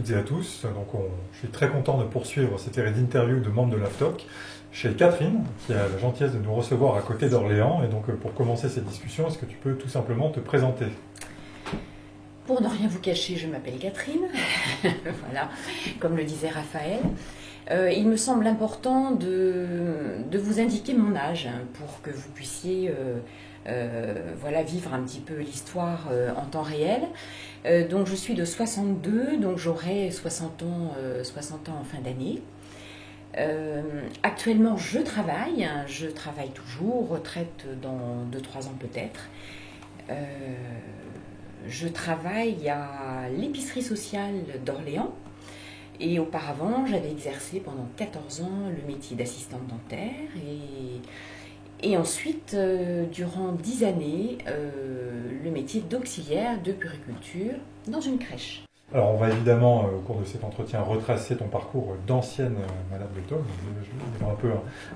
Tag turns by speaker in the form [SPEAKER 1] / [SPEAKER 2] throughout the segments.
[SPEAKER 1] toutes et à tous. Je suis très content de poursuivre cette série d'interviews de membres de l'AFTOC chez Catherine, qui a la gentillesse de nous recevoir à côté d'Orléans. Et donc, pour commencer cette discussion, est-ce que tu peux tout simplement te présenter ?
[SPEAKER 2] Pour ne rien vous cacher, je m'appelle Catherine, voilà, comme le disait Raphaël. Il me semble important de vous indiquer mon âge pour que vous puissiez vivre un petit peu l'histoire en temps réel. Donc je suis de 62, donc j'aurai 60 ans en fin d'année. Actuellement je travaille toujours, retraite dans 2-3 ans peut-être. Je travaille à l'épicerie sociale d'Orléans. Et auparavant, j'avais exercé pendant 14 ans le métier d'assistante dentaire et ensuite, durant 10 années, le métier d'auxiliaire de puériculture dans une crèche.
[SPEAKER 1] Alors, on va évidemment, au cours de cet entretien, retracer ton parcours d'ancienne malade de TOC. Je vais donner un peu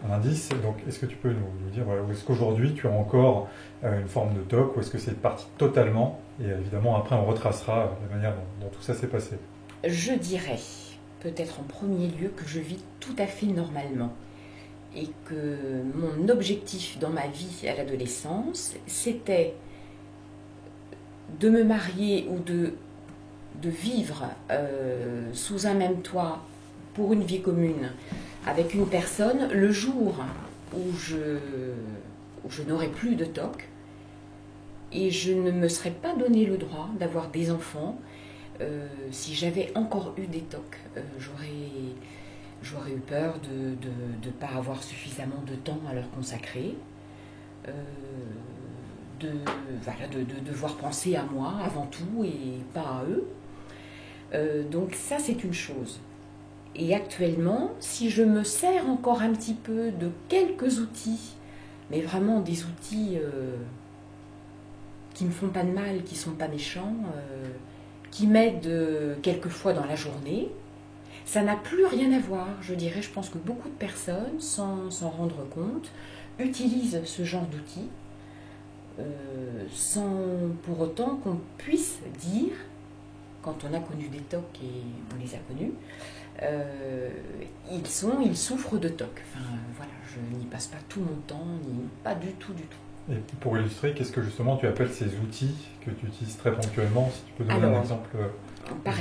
[SPEAKER 1] un indice. Donc, est-ce que tu peux nous dire, voilà, est-ce qu'aujourd'hui tu as encore une forme de TOC ou est-ce que c'est parti totalement ? Et évidemment, après, on retracera la manière dont tout ça s'est passé.
[SPEAKER 2] Je dirais peut-être en premier lieu que je vis tout à fait normalement et que mon objectif dans ma vie à l'adolescence, c'était de me marier ou de vivre sous un même toit pour une vie commune avec une personne le jour où je n'aurai plus de TOC et je ne me serais pas donné le droit d'avoir des enfants. Si j'avais encore eu des TOC, j'aurais eu peur de ne pas avoir suffisamment de temps à leur consacrer, de devoir penser à moi avant tout et pas à eux. Donc ça c'est une chose. Et actuellement, si je me sers encore un petit peu de quelques outils, mais vraiment des outils qui ne me font pas de mal, qui ne sont pas méchants, qui m'aident quelquefois dans la journée, ça n'a plus rien à voir. Je dirais, je pense que beaucoup de personnes, sans s'en rendre compte, utilisent ce genre d'outils sans pour autant qu'on puisse dire, quand on a connu des TOC et on les a connus, ils souffrent de TOC. Enfin, voilà, je n'y passe pas tout mon temps, pas du tout.
[SPEAKER 1] Et pour illustrer, qu'est-ce que justement tu appelles ces outils que tu utilises très ponctuellement? Si tu peux donner un exemple.
[SPEAKER 2] Par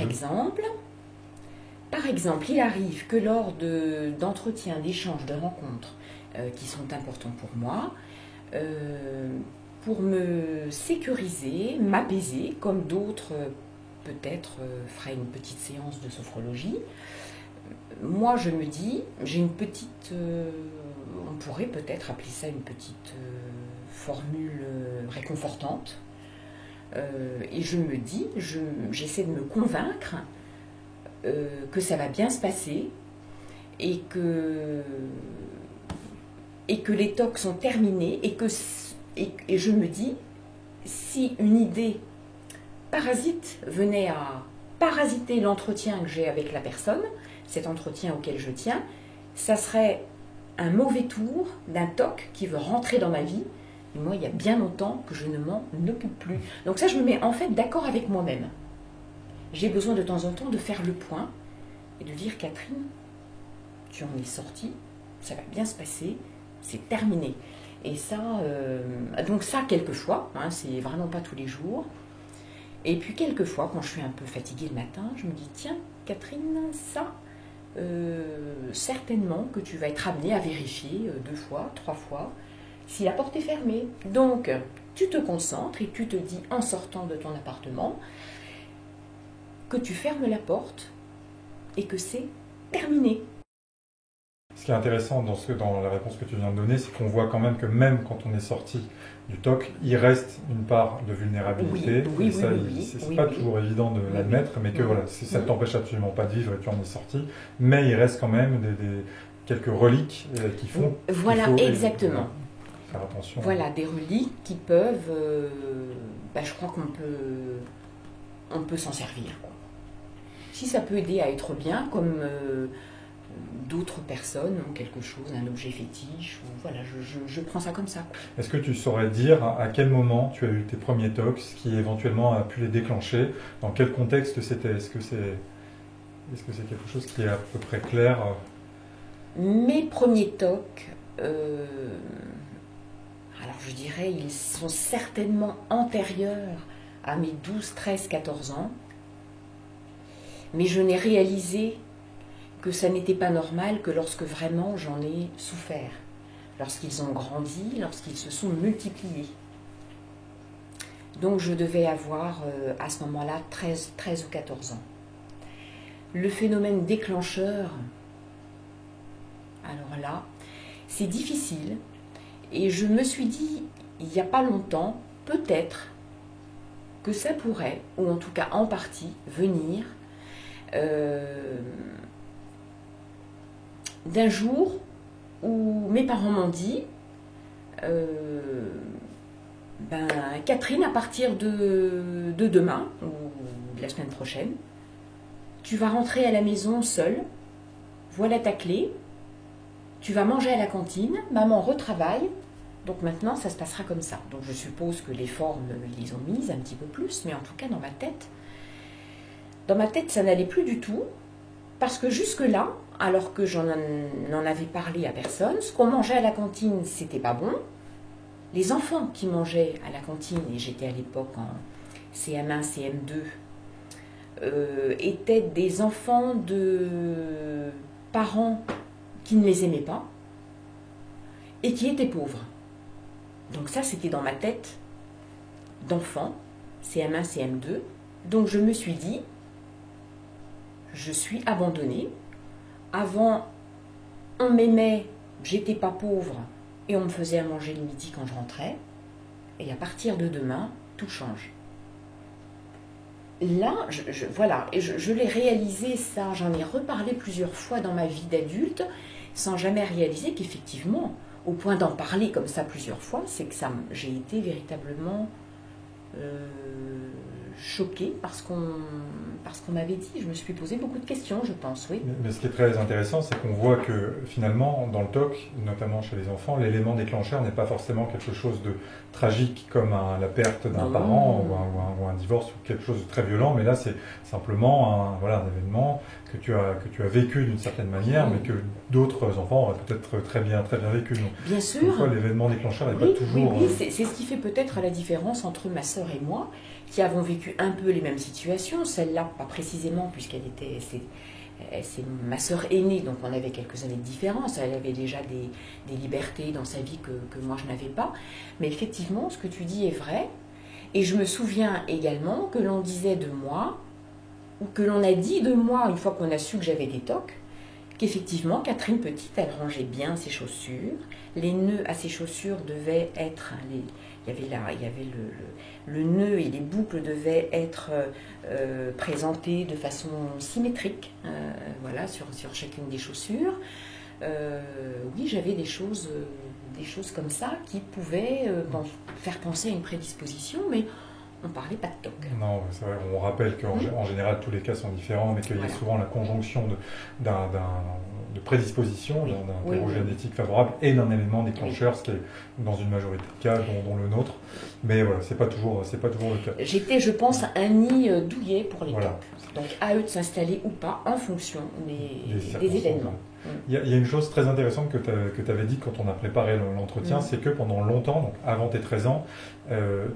[SPEAKER 2] exemple, il arrive que lors d'entretiens, d'échanges, de rencontres qui sont importants pour moi, pour me sécuriser, m'apaiser, comme d'autres peut-être feraient une petite séance de sophrologie, moi je me dis, j'ai une petite, on pourrait peut-être appeler ça une petite formule réconfortante, et je me dis, j'essaie de me convaincre que ça va bien se passer et que les TOC sont terminés et je me dis, si une idée parasite venait à parasiter l'entretien que j'ai avec la personne, cet entretien auquel je tiens, ça serait un mauvais tour d'un TOC qui veut rentrer dans ma vie. Et moi, il y a bien longtemps que je ne m'en occupe plus. Donc ça, je me mets en fait d'accord avec moi-même. J'ai besoin de temps en temps de faire le point et de dire, Catherine, tu en es sortie, ça va bien se passer, c'est terminé. Et ça, donc ça, quelquefois, hein, c'est vraiment pas tous les jours. Et puis quelquefois, quand je suis un peu fatiguée le matin, je me dis, tiens, Catherine, ça, certainement que tu vas être amenée à vérifier 2 fois, 3 fois, si la porte est fermée. Donc, tu te concentres et tu te dis, en sortant de ton appartement, que tu fermes la porte et que c'est terminé.
[SPEAKER 1] Ce qui est intéressant dans la réponse que tu viens de donner, c'est qu'on voit quand même que même quand on est sorti du TOC, il reste une part de vulnérabilité.
[SPEAKER 2] Oui,
[SPEAKER 1] c'est pas toujours évident de l'admettre, mais que voilà, ça ne t'empêche absolument pas de vivre et tu en es sorti. Mais il reste quand même quelques reliques qui font.
[SPEAKER 2] Voilà, exactement.
[SPEAKER 1] Faire attention.
[SPEAKER 2] Voilà, des reliques qui peuvent. Je crois qu'on peut s'en servir, quoi. Si ça peut aider à être bien, comme d'autres personnes ont quelque chose, un objet fétiche, ou voilà, je prends ça comme ça.
[SPEAKER 1] Est-ce que tu saurais dire à quel moment tu as eu tes premiers TOC, ce qui éventuellement a pu les déclencher, dans quel contexte c'était? Est-ce que c'est Est-ce que c'est quelque chose qui est à peu près clair?
[SPEAKER 2] Mes premiers TOC, alors je dirais, ils sont certainement antérieurs à mes 12, 13, 14 ans, mais je n'ai réalisé que ça n'était pas normal que lorsque vraiment j'en ai souffert, lorsqu'ils ont grandi, lorsqu'ils se sont multipliés. Donc je devais avoir à ce moment-là 13 ou 14 ans. Le phénomène déclencheur, alors là, c'est difficile. Et je me suis dit, il n'y a pas longtemps, peut-être que ça pourrait, ou en tout cas en partie, venir d'un jour où mes parents m'ont dit Catherine, à partir de demain, ou de la semaine prochaine, tu vas rentrer à la maison seule, voilà ta clé, tu vas manger à la cantine, maman retravaille, donc maintenant ça se passera comme ça. Donc je suppose que les formes, ils les ont mises un petit peu plus, mais en tout cas dans ma tête ça n'allait plus du tout, parce que jusque-là, alors que n'en avais parlé à personne, ce qu'on mangeait à la cantine, c'était pas bon. Les enfants qui mangeaient à la cantine, et j'étais à l'époque en CM1, CM2, étaient des enfants de parents qui ne les aimaient pas et qui étaient pauvres. Donc ça, c'était dans ma tête d'enfant, CM1, CM2. Donc je me suis dit, je suis abandonnée. Avant, on m'aimait, j'étais pas pauvre et on me faisait à manger le midi quand je rentrais. Et à partir de demain, tout change. Là, voilà, et je l'ai réalisé ça, j'en ai reparlé plusieurs fois dans ma vie d'adulte, sans jamais réaliser qu'effectivement, au point d'en parler comme ça plusieurs fois, c'est que j'ai été véritablement choquée parce qu'on m'avait dit. Je me suis posé beaucoup de questions, je pense, oui.
[SPEAKER 1] Mais ce qui est très intéressant, c'est qu'on voit que finalement, dans le TOC, notamment chez les enfants, l'élément déclencheur n'est pas forcément quelque chose de tragique comme la perte d'un parent ou un divorce ou quelque chose de très violent, mais là c'est simplement un événement que tu as vécu d'une certaine manière, mais que d'autres enfants auraient peut-être très bien vécu. Donc,
[SPEAKER 2] bien sûr.
[SPEAKER 1] L'événement déclencheur n'est pas toujours...
[SPEAKER 2] Oui, c'est ce qui fait peut-être la différence entre ma sœur et moi, qui avons vécu un peu les mêmes situations, celle-là pas précisément, puisqu'elle était... C'est ma sœur aînée, donc on avait quelques années de différence. Elle avait déjà des libertés dans sa vie que moi je n'avais pas. Mais effectivement, ce que tu dis est vrai. Et je me souviens également que l'on disait de moi, ou que l'on a dit de moi, une fois qu'on a su que j'avais des TOC, qu'effectivement, Catherine petite, elle rangeait bien ses chaussures. Les nœuds à ses chaussures devaient être... Il y avait le nœud et les boucles devaient être présentés de façon symétrique, voilà, sur chacune des chaussures. Oui, j'avais des choses comme ça qui pouvaient faire penser à une prédisposition, mais on ne parlait pas de TOC.
[SPEAKER 1] Non, c'est vrai, on rappelle qu'en général tous les cas sont différents, mais qu'il y a souvent la conjonction de prédisposition, d'un terreau génétique favorable et d'un élément déclencheur, ce qui est dans une majorité de cas, dont le nôtre. Mais voilà, c'est pas toujours le cas.
[SPEAKER 2] J'étais, je pense, un nid douillet pour les TOC. Donc à eux de s'installer ou pas en fonction des événements.
[SPEAKER 1] Il y a une chose très intéressante que tu avais dit quand on a préparé l'entretien, c'est que pendant longtemps, donc avant tes 13 ans,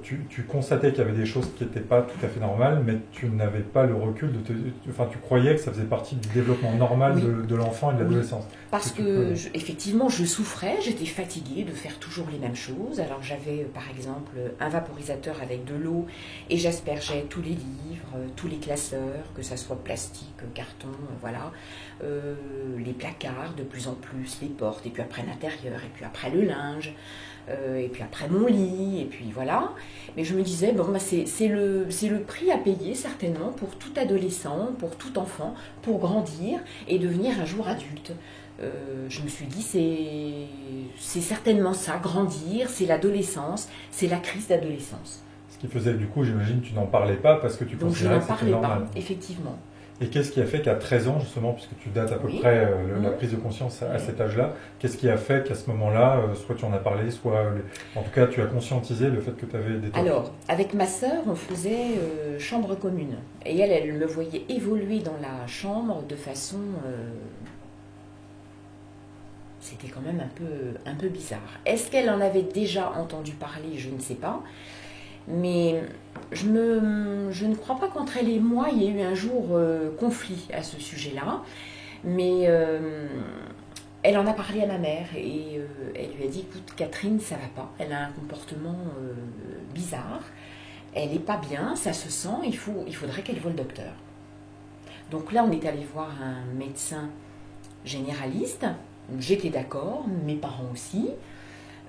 [SPEAKER 1] tu constatais qu'il y avait des choses qui n'étaient pas tout à fait normales, mais tu n'avais pas le recul tu croyais que ça faisait partie du développement normal de l'enfant et de l'adolescence.
[SPEAKER 2] Parce que effectivement, je souffrais, j'étais fatiguée de faire toujours les mêmes choses. Alors j'avais par exemple un vaporisateur avec de l'eau et j'aspergeais tous les livres, tous les classeurs, que ça soit plastique, carton, voilà, les placards de plus en plus, les portes, et puis après l'intérieur, et puis après le linge, et puis après mon lit, et puis voilà. Mais je me disais, c'est le prix à payer certainement pour tout adolescent, pour tout enfant, pour grandir et devenir un jour adulte. Je me suis dit, c'est certainement ça, grandir, c'est l'adolescence, c'est la crise d'adolescence.
[SPEAKER 1] Ce qui faisait que du coup, j'imagine, tu n'en parlais pas parce que tu considérais que c'était normal.
[SPEAKER 2] Donc je n'en parlais pas, effectivement.
[SPEAKER 1] Et qu'est-ce qui a fait qu'à 13 ans, justement, puisque tu dates à peu
[SPEAKER 2] Oui.
[SPEAKER 1] près la prise de conscience à cet âge-là, qu'est-ce qui a fait qu'à ce moment-là, soit tu en as parlé, soit en tout cas tu as conscientisé le fait que tu avais des TOC?
[SPEAKER 2] Alors, avec ma sœur, on faisait chambre commune. Et elle me voyait évoluer dans la chambre de façon... c'était quand même un peu bizarre. Est-ce qu'elle en avait déjà entendu parler? Je ne sais pas. Mais je ne crois pas qu'entre elle et moi, il y ait eu un jour conflit à ce sujet-là. Mais elle en a parlé à ma mère et elle lui a dit, écoute Catherine, ça va pas. Elle a un comportement bizarre. Elle n'est pas bien, ça se sent, il faudrait qu'elle voie le docteur. Donc là, on est allé voir un médecin généraliste. J'étais d'accord, mes parents aussi.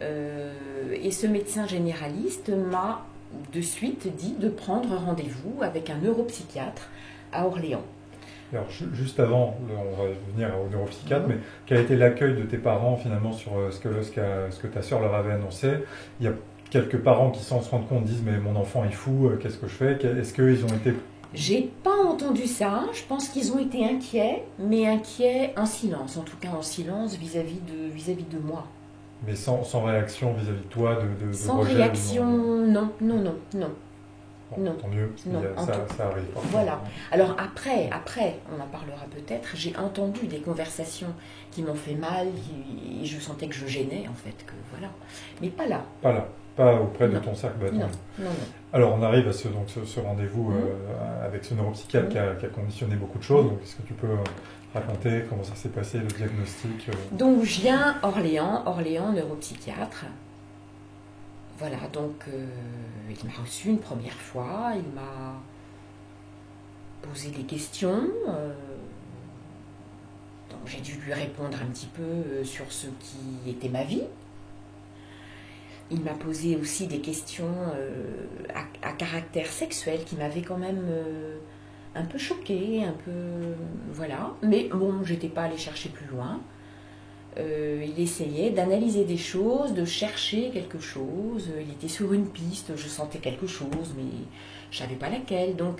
[SPEAKER 2] Et ce médecin généraliste m'a de suite dit de prendre rendez-vous avec un neuropsychiatre à Orléans.
[SPEAKER 1] Alors, juste avant, on va venir au neuropsychiatre, mais quel a été l'accueil de tes parents finalement sur ce que ta sœur leur avait annoncé? Il y a quelques parents qui, sans se rendre compte, disent mais mon enfant est fou, qu'est-ce que je fais? Est-ce qu'ils ont été...
[SPEAKER 2] J'ai pas entendu ça, je pense qu'ils ont été inquiets, mais inquiets en silence, en tout cas en silence vis-à-vis de moi.
[SPEAKER 1] Mais sans réaction vis-à-vis de toi, de
[SPEAKER 2] Sans
[SPEAKER 1] rejet,
[SPEAKER 2] réaction, non.
[SPEAKER 1] Bon,
[SPEAKER 2] Non.
[SPEAKER 1] tant mieux,
[SPEAKER 2] Non,
[SPEAKER 1] ça arrive.
[SPEAKER 2] Voilà. Alors après, on en parlera peut-être, j'ai entendu des conversations qui m'ont fait mal, et je sentais que je gênais en fait, que voilà. Mais pas là.
[SPEAKER 1] Pas là, pas auprès de
[SPEAKER 2] Non.
[SPEAKER 1] ton cercle.
[SPEAKER 2] Non.
[SPEAKER 1] Alors on arrive à ce rendez-vous avec ce neuropsychiatre qui a conditionné beaucoup de choses. Donc est-ce que tu peux raconter comment ça s'est passé, le diagnostic?
[SPEAKER 2] Donc je viens Orléans, neuropsychiatre. Voilà, donc il m'a reçu une première fois, il m'a posé des questions, donc j'ai dû lui répondre un petit peu sur ce qui était ma vie. Il m'a posé aussi des questions à caractère sexuel qui m'avaient quand même un peu choquée, un peu... Voilà, mais bon, j'étais pas allée chercher plus loin. Il essayait d'analyser des choses, de chercher quelque chose. Il était sur une piste, je sentais quelque chose, mais je savais pas laquelle. Donc,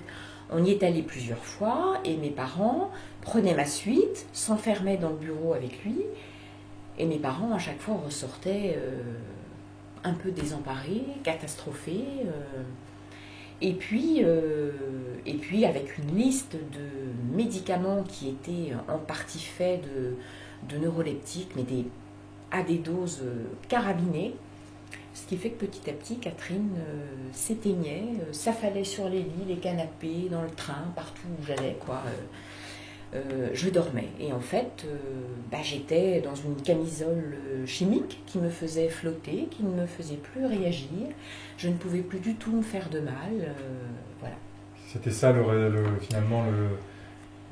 [SPEAKER 2] on y est allé plusieurs fois et mes parents prenaient ma suite, s'enfermaient dans le bureau avec lui. Et mes parents, à chaque fois, ressortaient un peu désemparés, catastrophés. Et puis, avec une liste de médicaments qui étaient en partie faits de neuroleptiques, mais à des doses carabinées, ce qui fait que petit à petit, Catherine s'éteignait, s'affalait sur les lits, les canapés, dans le train, partout où j'allais, quoi. Je dormais. Et en fait, j'étais dans une camisole chimique qui me faisait flotter, qui ne me faisait plus réagir. Je ne pouvais plus du tout me faire de mal. Voilà.
[SPEAKER 1] C'était ça finalement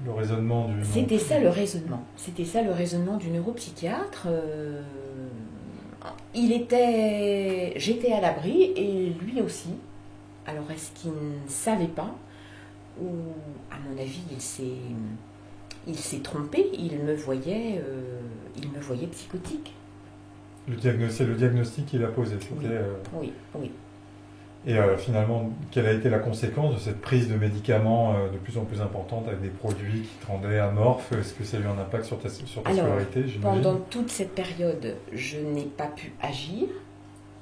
[SPEAKER 1] le raisonnement du...
[SPEAKER 2] C'était ça le raisonnement. C'était ça le raisonnement du neuropsychiatre. J'étais à l'abri et lui aussi. Alors est-ce qu'il ne savait pas, ou à mon avis il s'est trompé, il me voyait psychotique.
[SPEAKER 1] C'est le diagnostic qu'il a posé.
[SPEAKER 2] Oui.
[SPEAKER 1] Et finalement, quelle a été la conséquence de cette prise de médicaments de plus en plus importante avec des produits qui te rendaient amorphe? Est-ce que ça a eu un impact sur ta scolarité, j'imagine?
[SPEAKER 2] Pendant toute cette période, je n'ai pas pu agir,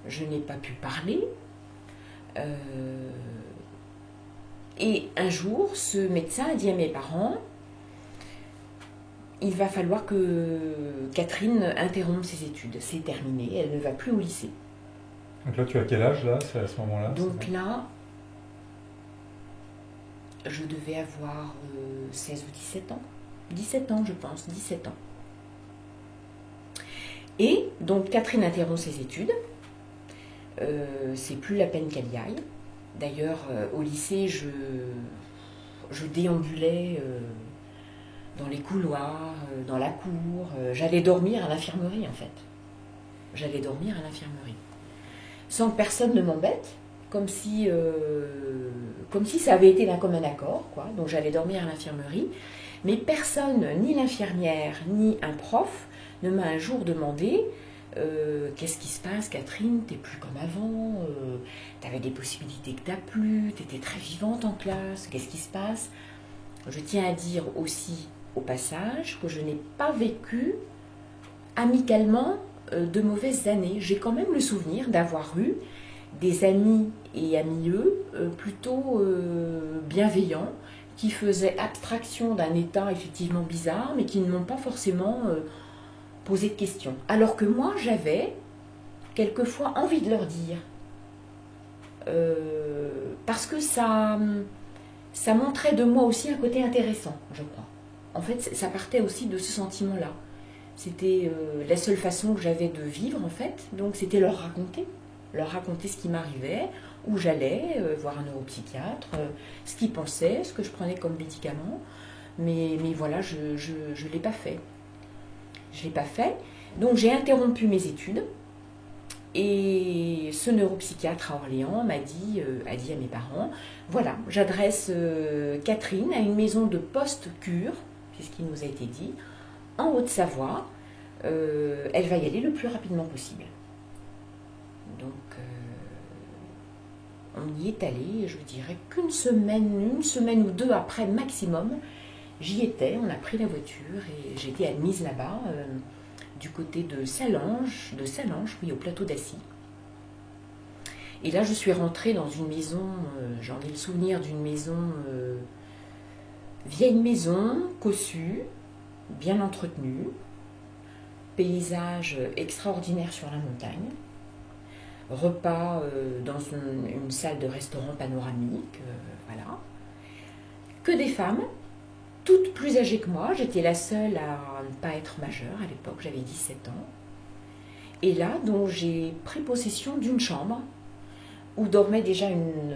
[SPEAKER 2] je n'ai pas pu parler. Et un jour, ce médecin a dit à mes parents, il va falloir que Catherine interrompe ses études. C'est terminé, elle ne va plus au lycée.
[SPEAKER 1] Donc là, tu as quel âge, là? C'est à ce moment-là?
[SPEAKER 2] Donc là, je devais avoir 16 ou 17 ans. 17 ans, je pense, 17 ans. Et donc, Catherine interrompt ses études. C'est plus la peine qu'elle y aille. D'ailleurs, au lycée, je déambulais dans les couloirs, dans la cour. J'allais dormir à l'infirmerie, en fait. J'allais dormir à l'infirmerie. Sans que personne ne m'embête, comme si ça avait été d'un commun accord, quoi. Donc j'allais dormir à l'infirmerie. Mais personne, ni l'infirmière, ni un prof, ne m'a un jour demandé qu'est-ce qui se passe, Catherine, t'es plus comme avant, t'avais des possibilités que t'as plus, t'étais très vivante en classe, qu'est-ce qui se passe? Je tiens à dire aussi au passage que je n'ai pas vécu amicalement de mauvaises années. J'ai quand même le souvenir d'avoir eu des amis et amieux plutôt bienveillants, qui faisaient abstraction d'un état effectivement bizarre, mais qui ne m'ont pas forcément posé de questions. Alors que moi, j'avais quelquefois envie de leur dire, parce que ça montrait de moi aussi un côté intéressant, je crois. En fait, ça partait aussi de ce sentiment-là. C'était la seule façon que j'avais de vivre, en fait. Donc, c'était leur raconter ce qui m'arrivait, où j'allais, voir un neuropsychiatre, ce qu'ils pensaient, ce que je prenais comme médicament. Mais voilà, je ne l'ai pas fait. Je ne l'ai pas fait. Donc, j'ai interrompu mes études. Et ce neuropsychiatre à Orléans a dit à mes parents, voilà, j'adresse Catherine à une maison de post-cure, c'est ce qui nous a été dit, en Haute-Savoie. Elle va y aller le plus rapidement possible. Donc, on y est allé, je dirais une semaine ou deux après maximum, j'y étais, on a pris la voiture et j'ai été admise là-bas, du côté de Salange, oui, au plateau d'Assy. Et là, je suis rentrée dans une maison, j'en ai le souvenir d'une maison, vieille maison, cossue, bien entretenue, paysage extraordinaire sur la montagne, repas dans une salle de restaurant panoramique, voilà. Que des femmes, toutes plus âgées que moi. J'étais la seule à ne pas être majeure à l'époque, j'avais 17 ans. Et là, donc, j'ai pris possession d'une chambre où dormait déjà une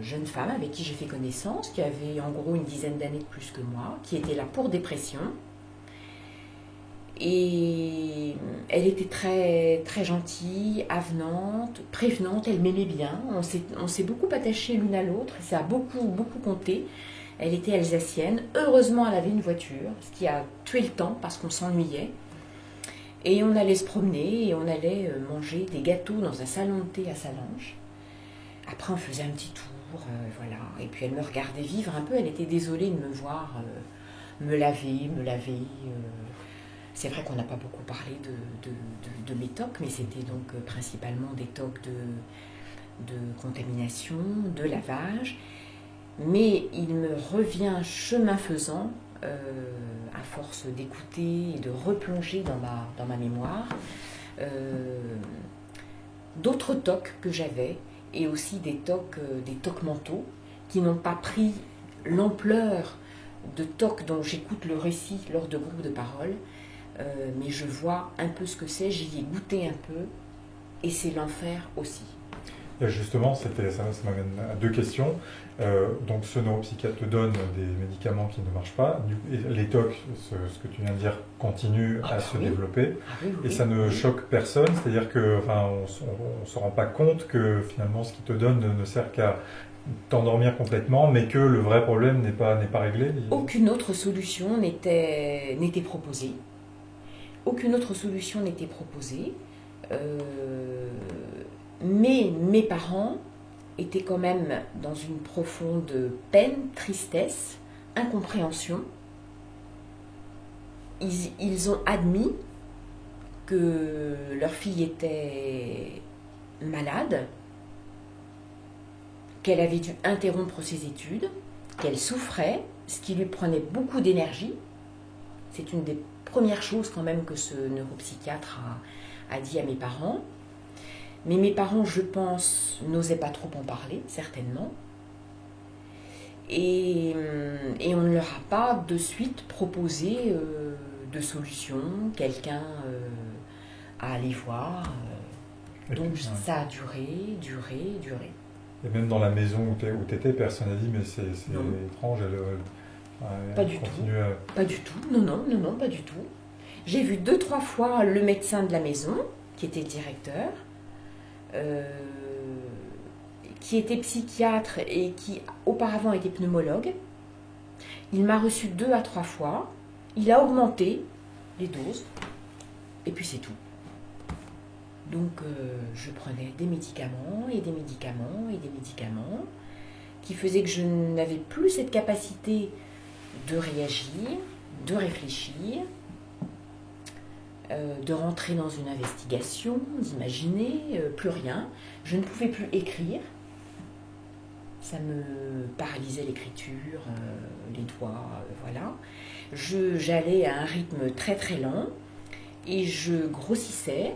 [SPEAKER 2] jeune femme avec qui j'ai fait connaissance, qui avait en gros une dizaine d'années de plus que moi, qui était là pour dépression. Et elle était très, très gentille, avenante, prévenante, elle m'aimait bien. On s'est beaucoup attachés l'une à l'autre, et ça a beaucoup, beaucoup compté. Elle était alsacienne. Heureusement, elle avait une voiture, ce qui a tué le temps parce qu'on s'ennuyait. Et on allait se promener et on allait manger des gâteaux dans un salon de thé à Salange. Après, on faisait un petit tour, voilà. Et puis elle me regardait vivre un peu. Elle était désolée de me voir me laver. C'est vrai qu'on n'a pas beaucoup parlé de mes tocs, mais c'était donc principalement des tocs de contamination, de lavage. Mais il me revient chemin faisant, à force d'écouter et de replonger dans ma mémoire, d'autres tocs que j'avais, et aussi des tocs mentaux qui n'ont pas pris l'ampleur de tocs dont j'écoute le récit lors de groupes de parole, mais je vois un peu ce que c'est, j'y ai goûté un peu, et c'est l'enfer aussi.
[SPEAKER 1] Et justement, ça m'amène à deux questions. Donc, ce neuropsychiatre te donne des médicaments qui ne marchent pas. Les TOC, ce que tu viens de dire, continuent à se développer.
[SPEAKER 2] Oui.
[SPEAKER 1] Et ça ne choque personne. C'est-à-dire qu'on ne se rend pas compte que finalement, ce qui te donne ne sert qu'à t'endormir complètement, mais que le vrai problème n'est pas réglé.
[SPEAKER 2] Aucune autre solution n'était proposée. Aucune autre solution n'était proposée. Mais mes parents étaient quand même dans une profonde peine, tristesse, incompréhension. Ils ont admis que leur fille était malade, qu'elle avait dû interrompre ses études, qu'elle souffrait, ce qui lui prenait beaucoup d'énergie. C'est une des premières choses quand même que ce neuropsychiatre a dit à mes parents. Mais mes parents, je pense, n'osaient pas trop en parler, certainement. Et on ne leur a pas de suite proposé de solution, quelqu'un à aller voir. Donc ça a duré.
[SPEAKER 1] Et même dans la maison où tu étais, personne n'a dit mais c'est étrange,
[SPEAKER 2] pas du tout. Pas du tout, non, pas du tout. J'ai vu 2-3 fois le médecin de la maison, qui était le directeur, qui était psychiatre et qui auparavant était pneumologue. Il m'a reçu 2 à 3 fois. Il a augmenté les doses. Et puis c'est tout. Donc je prenais des médicaments et des médicaments et des médicaments qui faisaient que je n'avais plus cette capacité de réagir, de réfléchir, de rentrer dans une investigation, d'imaginer, plus rien. Je ne pouvais plus écrire. Ça me paralysait l'écriture, les doigts, voilà. J'allais à un rythme très très lent et je grossissais.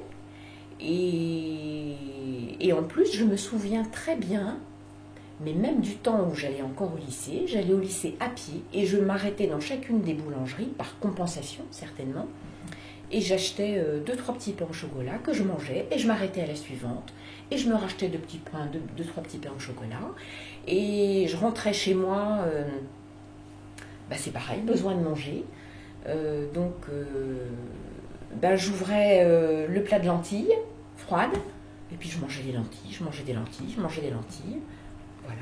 [SPEAKER 2] Et en plus, je me souviens très bien, mais même du temps où j'allais encore au lycée à pied et je m'arrêtais dans chacune des boulangeries, par compensation certainement, et j'achetais 2-3 petits pains au chocolat que je mangeais et je m'arrêtais à la suivante et je me rachetais 2-3 petits pains au chocolat et je rentrais chez moi, c'est pareil, besoin de manger, j'ouvrais le plat de lentilles froides et puis je mangeais des lentilles, voilà,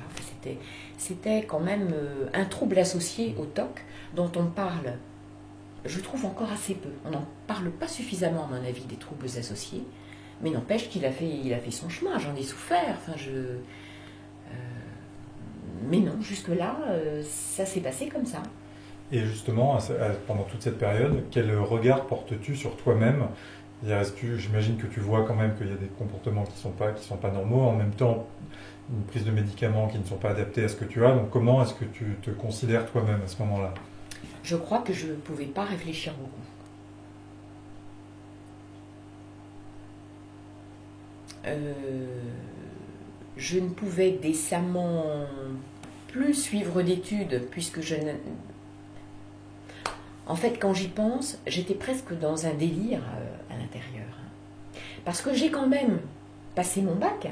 [SPEAKER 2] c'était quand même un trouble associé au TOC dont on parle, je trouve, encore assez peu. On n'en parle pas suffisamment, à mon avis, des troubles associés, mais n'empêche qu'il a fait son chemin, j'en ai souffert, mais non, jusque-là, ça s'est passé comme ça.
[SPEAKER 1] Et justement, pendant toute cette période, quel regard portes-tu sur toi-même? J'imagine que tu vois quand même qu'il y a des comportements qui sont pas normaux, en même temps une prise de médicaments qui ne sont pas adaptés à ce que tu as. Donc comment est-ce que tu te considères toi-même à ce moment-là?
[SPEAKER 2] Je crois que je ne pouvais pas réfléchir beaucoup. Je ne pouvais décemment plus suivre d'études puisque En fait, quand j'y pense, j'étais presque dans un délire à l'intérieur. Parce que j'ai quand même passé mon bac.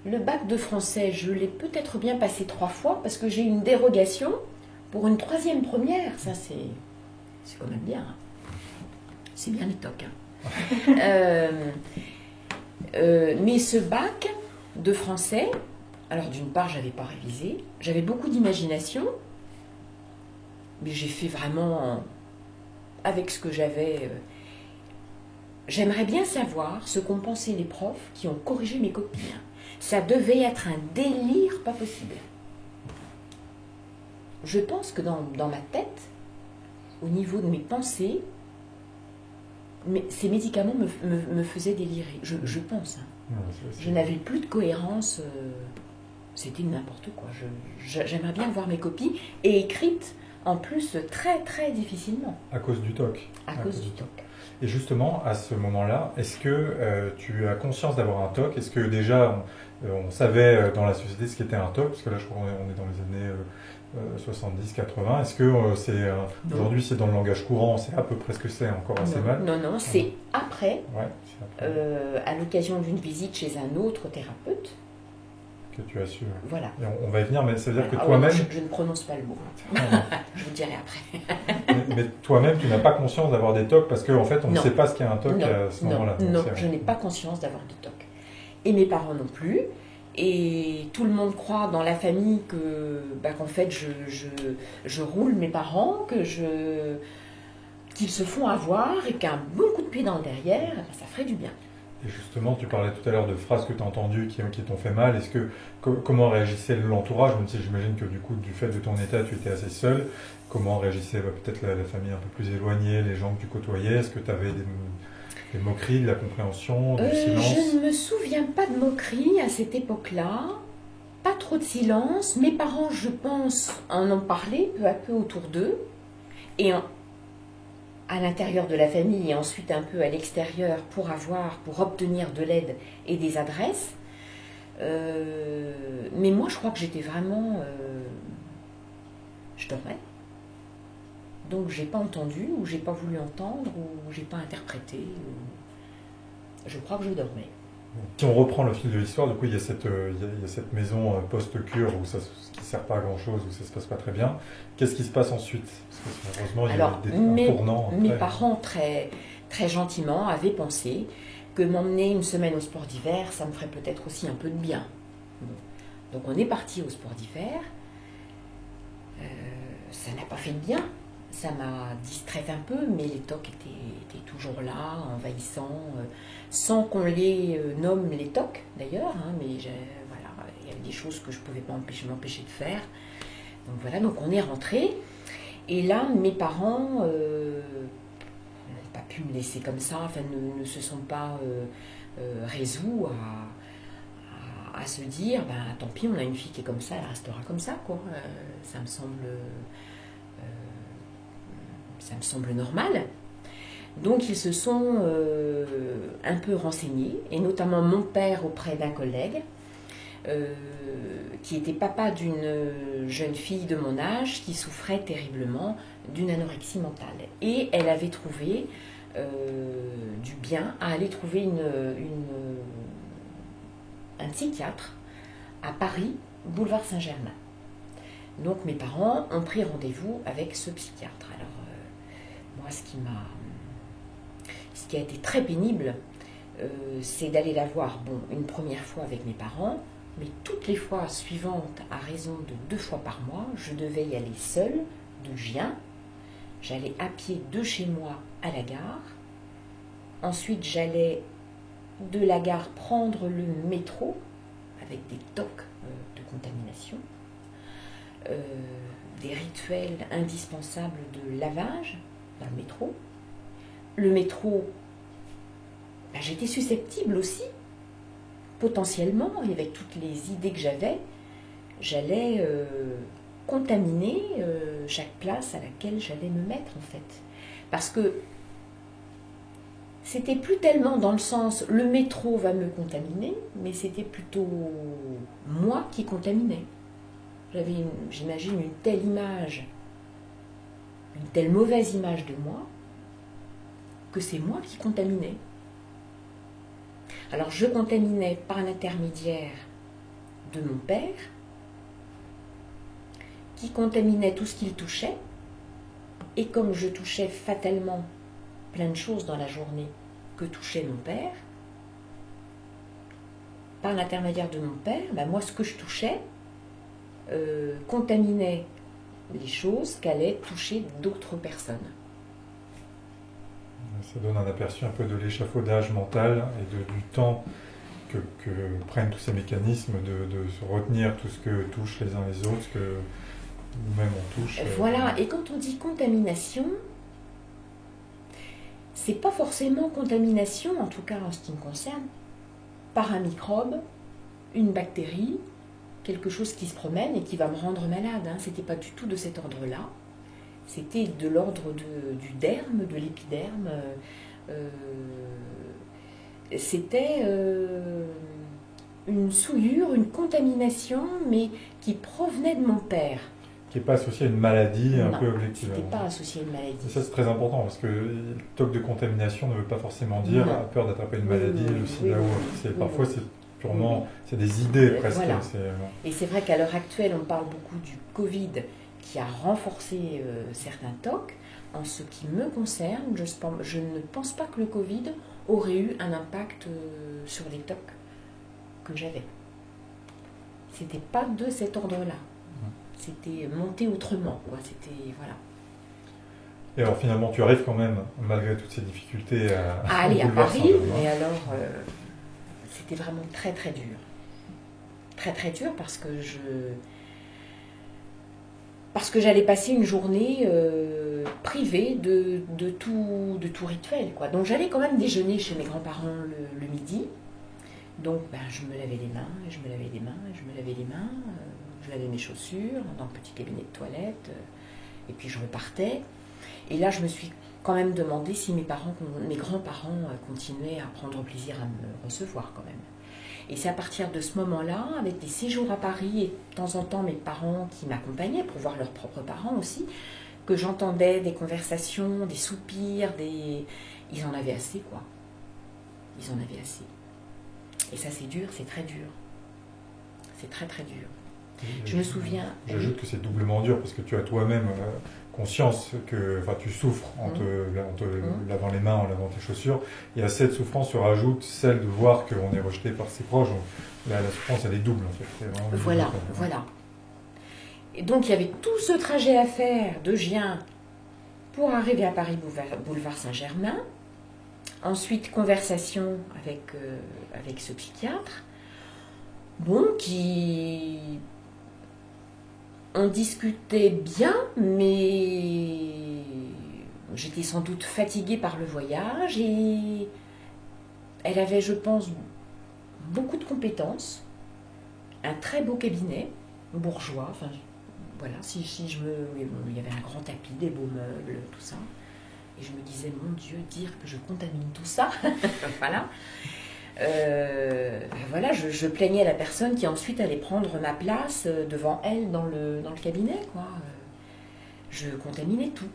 [SPEAKER 2] Le bac de français, je l'ai peut-être bien passé 3 fois parce que j'ai une dérogation pour une 3e première. Ça, c'est quand même bien. C'est bien les tocs. Mais ce bac de français, alors d'une part, j'avais pas révisé, j'avais beaucoup d'imagination, mais j'ai fait vraiment avec ce que j'avais. J'aimerais bien savoir ce qu'ont pensé les profs qui ont corrigé mes copies. Ça devait être un délire pas possible. Je pense que dans ma tête, au niveau de mes pensées, ces médicaments me faisaient délirer. Je pense. Je n'avais plus de cohérence. C'était n'importe quoi. J'aimerais bien voir mes copies et écrites en plus très très difficilement.
[SPEAKER 1] À cause du TOC.
[SPEAKER 2] À cause du TOC.
[SPEAKER 1] Et justement, à ce moment-là, est-ce que tu as conscience d'avoir un TOC? Est-ce que déjà on savait dans la société ce qu'était un TOC? Parce que là, je crois qu'on est dans les années 70-80. Est-ce que aujourd'hui c'est dans le langage courant? C'est à peu près ce que c'est, encore assez mal?
[SPEAKER 2] Non, c'est après,
[SPEAKER 1] c'est après.
[SPEAKER 2] À l'occasion d'une visite chez un autre thérapeute.
[SPEAKER 1] Que tu as su.
[SPEAKER 2] Voilà.
[SPEAKER 1] Et on va y venir, mais ça veut dire que toi-même...
[SPEAKER 2] Je ne prononce pas le mot. Je vous dirai après.
[SPEAKER 1] mais toi-même, tu n'as pas conscience d'avoir des TOC parce qu'en fait, on ne sait pas ce qu'est un TOC à ce moment-là.
[SPEAKER 2] Non, je n'ai pas conscience d'avoir des TOC. Et mes parents non plus. Et tout le monde croit dans la famille qu'en fait, je roule mes parents, qu'ils se font avoir et qu'un bon coup de pied dans le derrière, ça ferait du bien.
[SPEAKER 1] Et justement, tu parlais tout à l'heure de phrases que tu as entendues qui t'ont fait mal. Comment réagissait l'entourage, même si j'imagine que du coup, du fait de ton état, tu étais assez seul. Comment réagissait peut-être la famille un peu plus éloignée, les gens que tu côtoyais? Est-ce que tu avais des moqueries, de la compréhension, du silence?
[SPEAKER 2] Je ne me souviens pas de moqueries à cette époque-là. Pas trop de silence. Mes parents, je pense, en ont parlé peu à peu autour d'eux. Et à l'intérieur de la famille et ensuite un peu à l'extérieur pour obtenir de l'aide et des adresses. Mais moi, je crois que j'étais vraiment... je dormais. Donc, j'ai pas entendu, ou j'ai pas voulu entendre, ou j'ai pas interprété. Je crois que je dormais.
[SPEAKER 1] Si on reprend le fil de l'histoire, du coup, il y a cette maison post-cure qui ne sert pas à grand-chose, où ça se passe pas très bien. Qu'est-ce qui se passe ensuite? Parce que heureusement, il y a un tournant.
[SPEAKER 2] Mes parents, très, très gentiment, avaient pensé que m'emmener une semaine au sport d'hiver, ça me ferait peut-être aussi un peu de bien. Donc on est parti au sport d'hiver. Ça n'a pas fait de bien. Ça m'a distraite un peu, mais les TOC étaient toujours là, envahissants, sans qu'on les nomme les TOC d'ailleurs, mais voilà, il y avait des choses que je ne pouvais pas m'empêcher de faire. Donc voilà, donc on est rentré. Et là, mes parents n'ont pas pu me laisser comme ça, enfin ne se sont pas résolus à se dire, ben tant pis, on a une fille qui est comme ça, elle restera comme ça, quoi. Ça me semble normal. Donc ils se sont un peu renseignés, et notamment mon père auprès d'un collègue, qui était papa d'une jeune fille de mon âge qui souffrait terriblement d'une anorexie mentale. Et elle avait trouvé du bien à aller trouver un psychiatre à Paris, boulevard Saint-Germain. Donc mes parents ont pris rendez-vous avec ce psychiatre. Alors moi, ce qui a été très pénible, c'est d'aller la voir, bon, une première fois avec mes parents, mais toutes les fois suivantes, à raison de 2 fois par mois, je devais y aller seule, de Gien. J'allais à pied de chez moi à la gare. Ensuite, j'allais de la gare prendre le métro, avec des tocs de contamination, des rituels indispensables de lavage dans le métro. Le métro, ben, j'étais susceptible aussi, potentiellement, et avec toutes les idées que j'allais contaminer chaque place à laquelle j'allais me mettre, en fait. Parce que c'était plus tellement dans le sens le métro va me contaminer, mais c'était plutôt moi qui contaminais. J'avais, j'imagine, une telle image, une telle mauvaise image de moi, que c'est moi qui contaminais. Alors je contaminais par l'intermédiaire de mon père, qui contaminait tout ce qu'il touchait, et comme je touchais fatalement plein de choses dans la journée que touchait mon père, par l'intermédiaire de mon père, ben moi ce que je touchais contaminait les choses qu'allaient toucher d'autres personnes.
[SPEAKER 1] Ça donne un aperçu un peu de l'échafaudage mental et du temps que prennent tous ces mécanismes de se retenir tout ce que touchent les uns les autres, ce que nous-mêmes on touche.
[SPEAKER 2] Voilà, et quand on dit contamination, c'est pas forcément contamination, en tout cas en ce qui me concerne, par un microbe, une bactérie, quelque chose qui se promène et qui va me rendre malade. Hein. C'était pas du tout de cet ordre-là. C'était de l'ordre du derme, de l'épiderme. C'était une souillure, une contamination, mais qui provenait de mon père.
[SPEAKER 1] Qui n'est pas associé à une maladie
[SPEAKER 2] Non,
[SPEAKER 1] un peu objective.
[SPEAKER 2] C'était pas associé à une maladie.
[SPEAKER 1] Et ça, c'est très important parce que le toc de contamination ne veut pas forcément dire
[SPEAKER 2] Non.
[SPEAKER 1] à peur d'attraper une maladie, le sida ou autre. Parfois, c'est purement,
[SPEAKER 2] Oui.
[SPEAKER 1] c'est des idées presque.
[SPEAKER 2] Voilà.
[SPEAKER 1] C'est,
[SPEAKER 2] Et c'est vrai qu'à l'heure actuelle, on parle beaucoup du Covid qui a renforcé certains tocs. En ce qui me concerne, je ne pense pas que le Covid aurait eu un impact sur les tocs que j'avais. C'était pas de cet ordre-là. C'était monté autrement, quoi. C'était, voilà.
[SPEAKER 1] Et alors finalement, tu arrives quand même, malgré toutes ces difficultés,
[SPEAKER 2] à aller à Paris, mais alors c'était vraiment très très dur. Très très dur parce que j'allais passer une journée privée de tout rituel, quoi. Donc j'allais quand même déjeuner chez mes grands-parents le midi. Donc ben, je me lavais les mains, et je me lavais les mains, et je me lavais les mains. Je lavais mes chaussures dans le petit cabinet de toilette. Et puis je repartais. Et là, je me suis quand même demandé si mes grands-parents continuaient à prendre plaisir à me recevoir quand même. Et c'est à partir de ce moment-là, avec des séjours à Paris et de temps en temps mes parents qui m'accompagnaient pour voir leurs propres parents aussi, que j'entendais des conversations, des soupirs, ils en avaient assez, quoi. Ils en avaient assez. Et ça, c'est dur, c'est très dur. C'est très très dur. Je me souviens...
[SPEAKER 1] J'ajoute que c'est doublement dur parce que tu as toi-même conscience que tu souffres en te lavant les mains, en lavant tes chaussures. Et à cette souffrance se rajoute celle de voir qu'on est rejeté par ses proches. Donc, la souffrance, elle est double en fait.
[SPEAKER 2] Voilà. Et donc il y avait tout ce trajet à faire de Gien pour arriver à Paris boulevard Saint-Germain. Ensuite, conversation avec ce psychiatre. Bon, qui On discutait bien, mais j'étais sans doute fatiguée par le voyage et elle avait, je pense, beaucoup de compétences, un très beau cabinet, bourgeois, enfin voilà, il y avait un grand tapis, des beaux meubles, tout ça. Et je me disais, mon Dieu, dire que je contamine tout ça, voilà. Voilà, je plaignais la personne qui ensuite allait prendre ma place devant elle dans le cabinet, quoi. Je contaminais tout.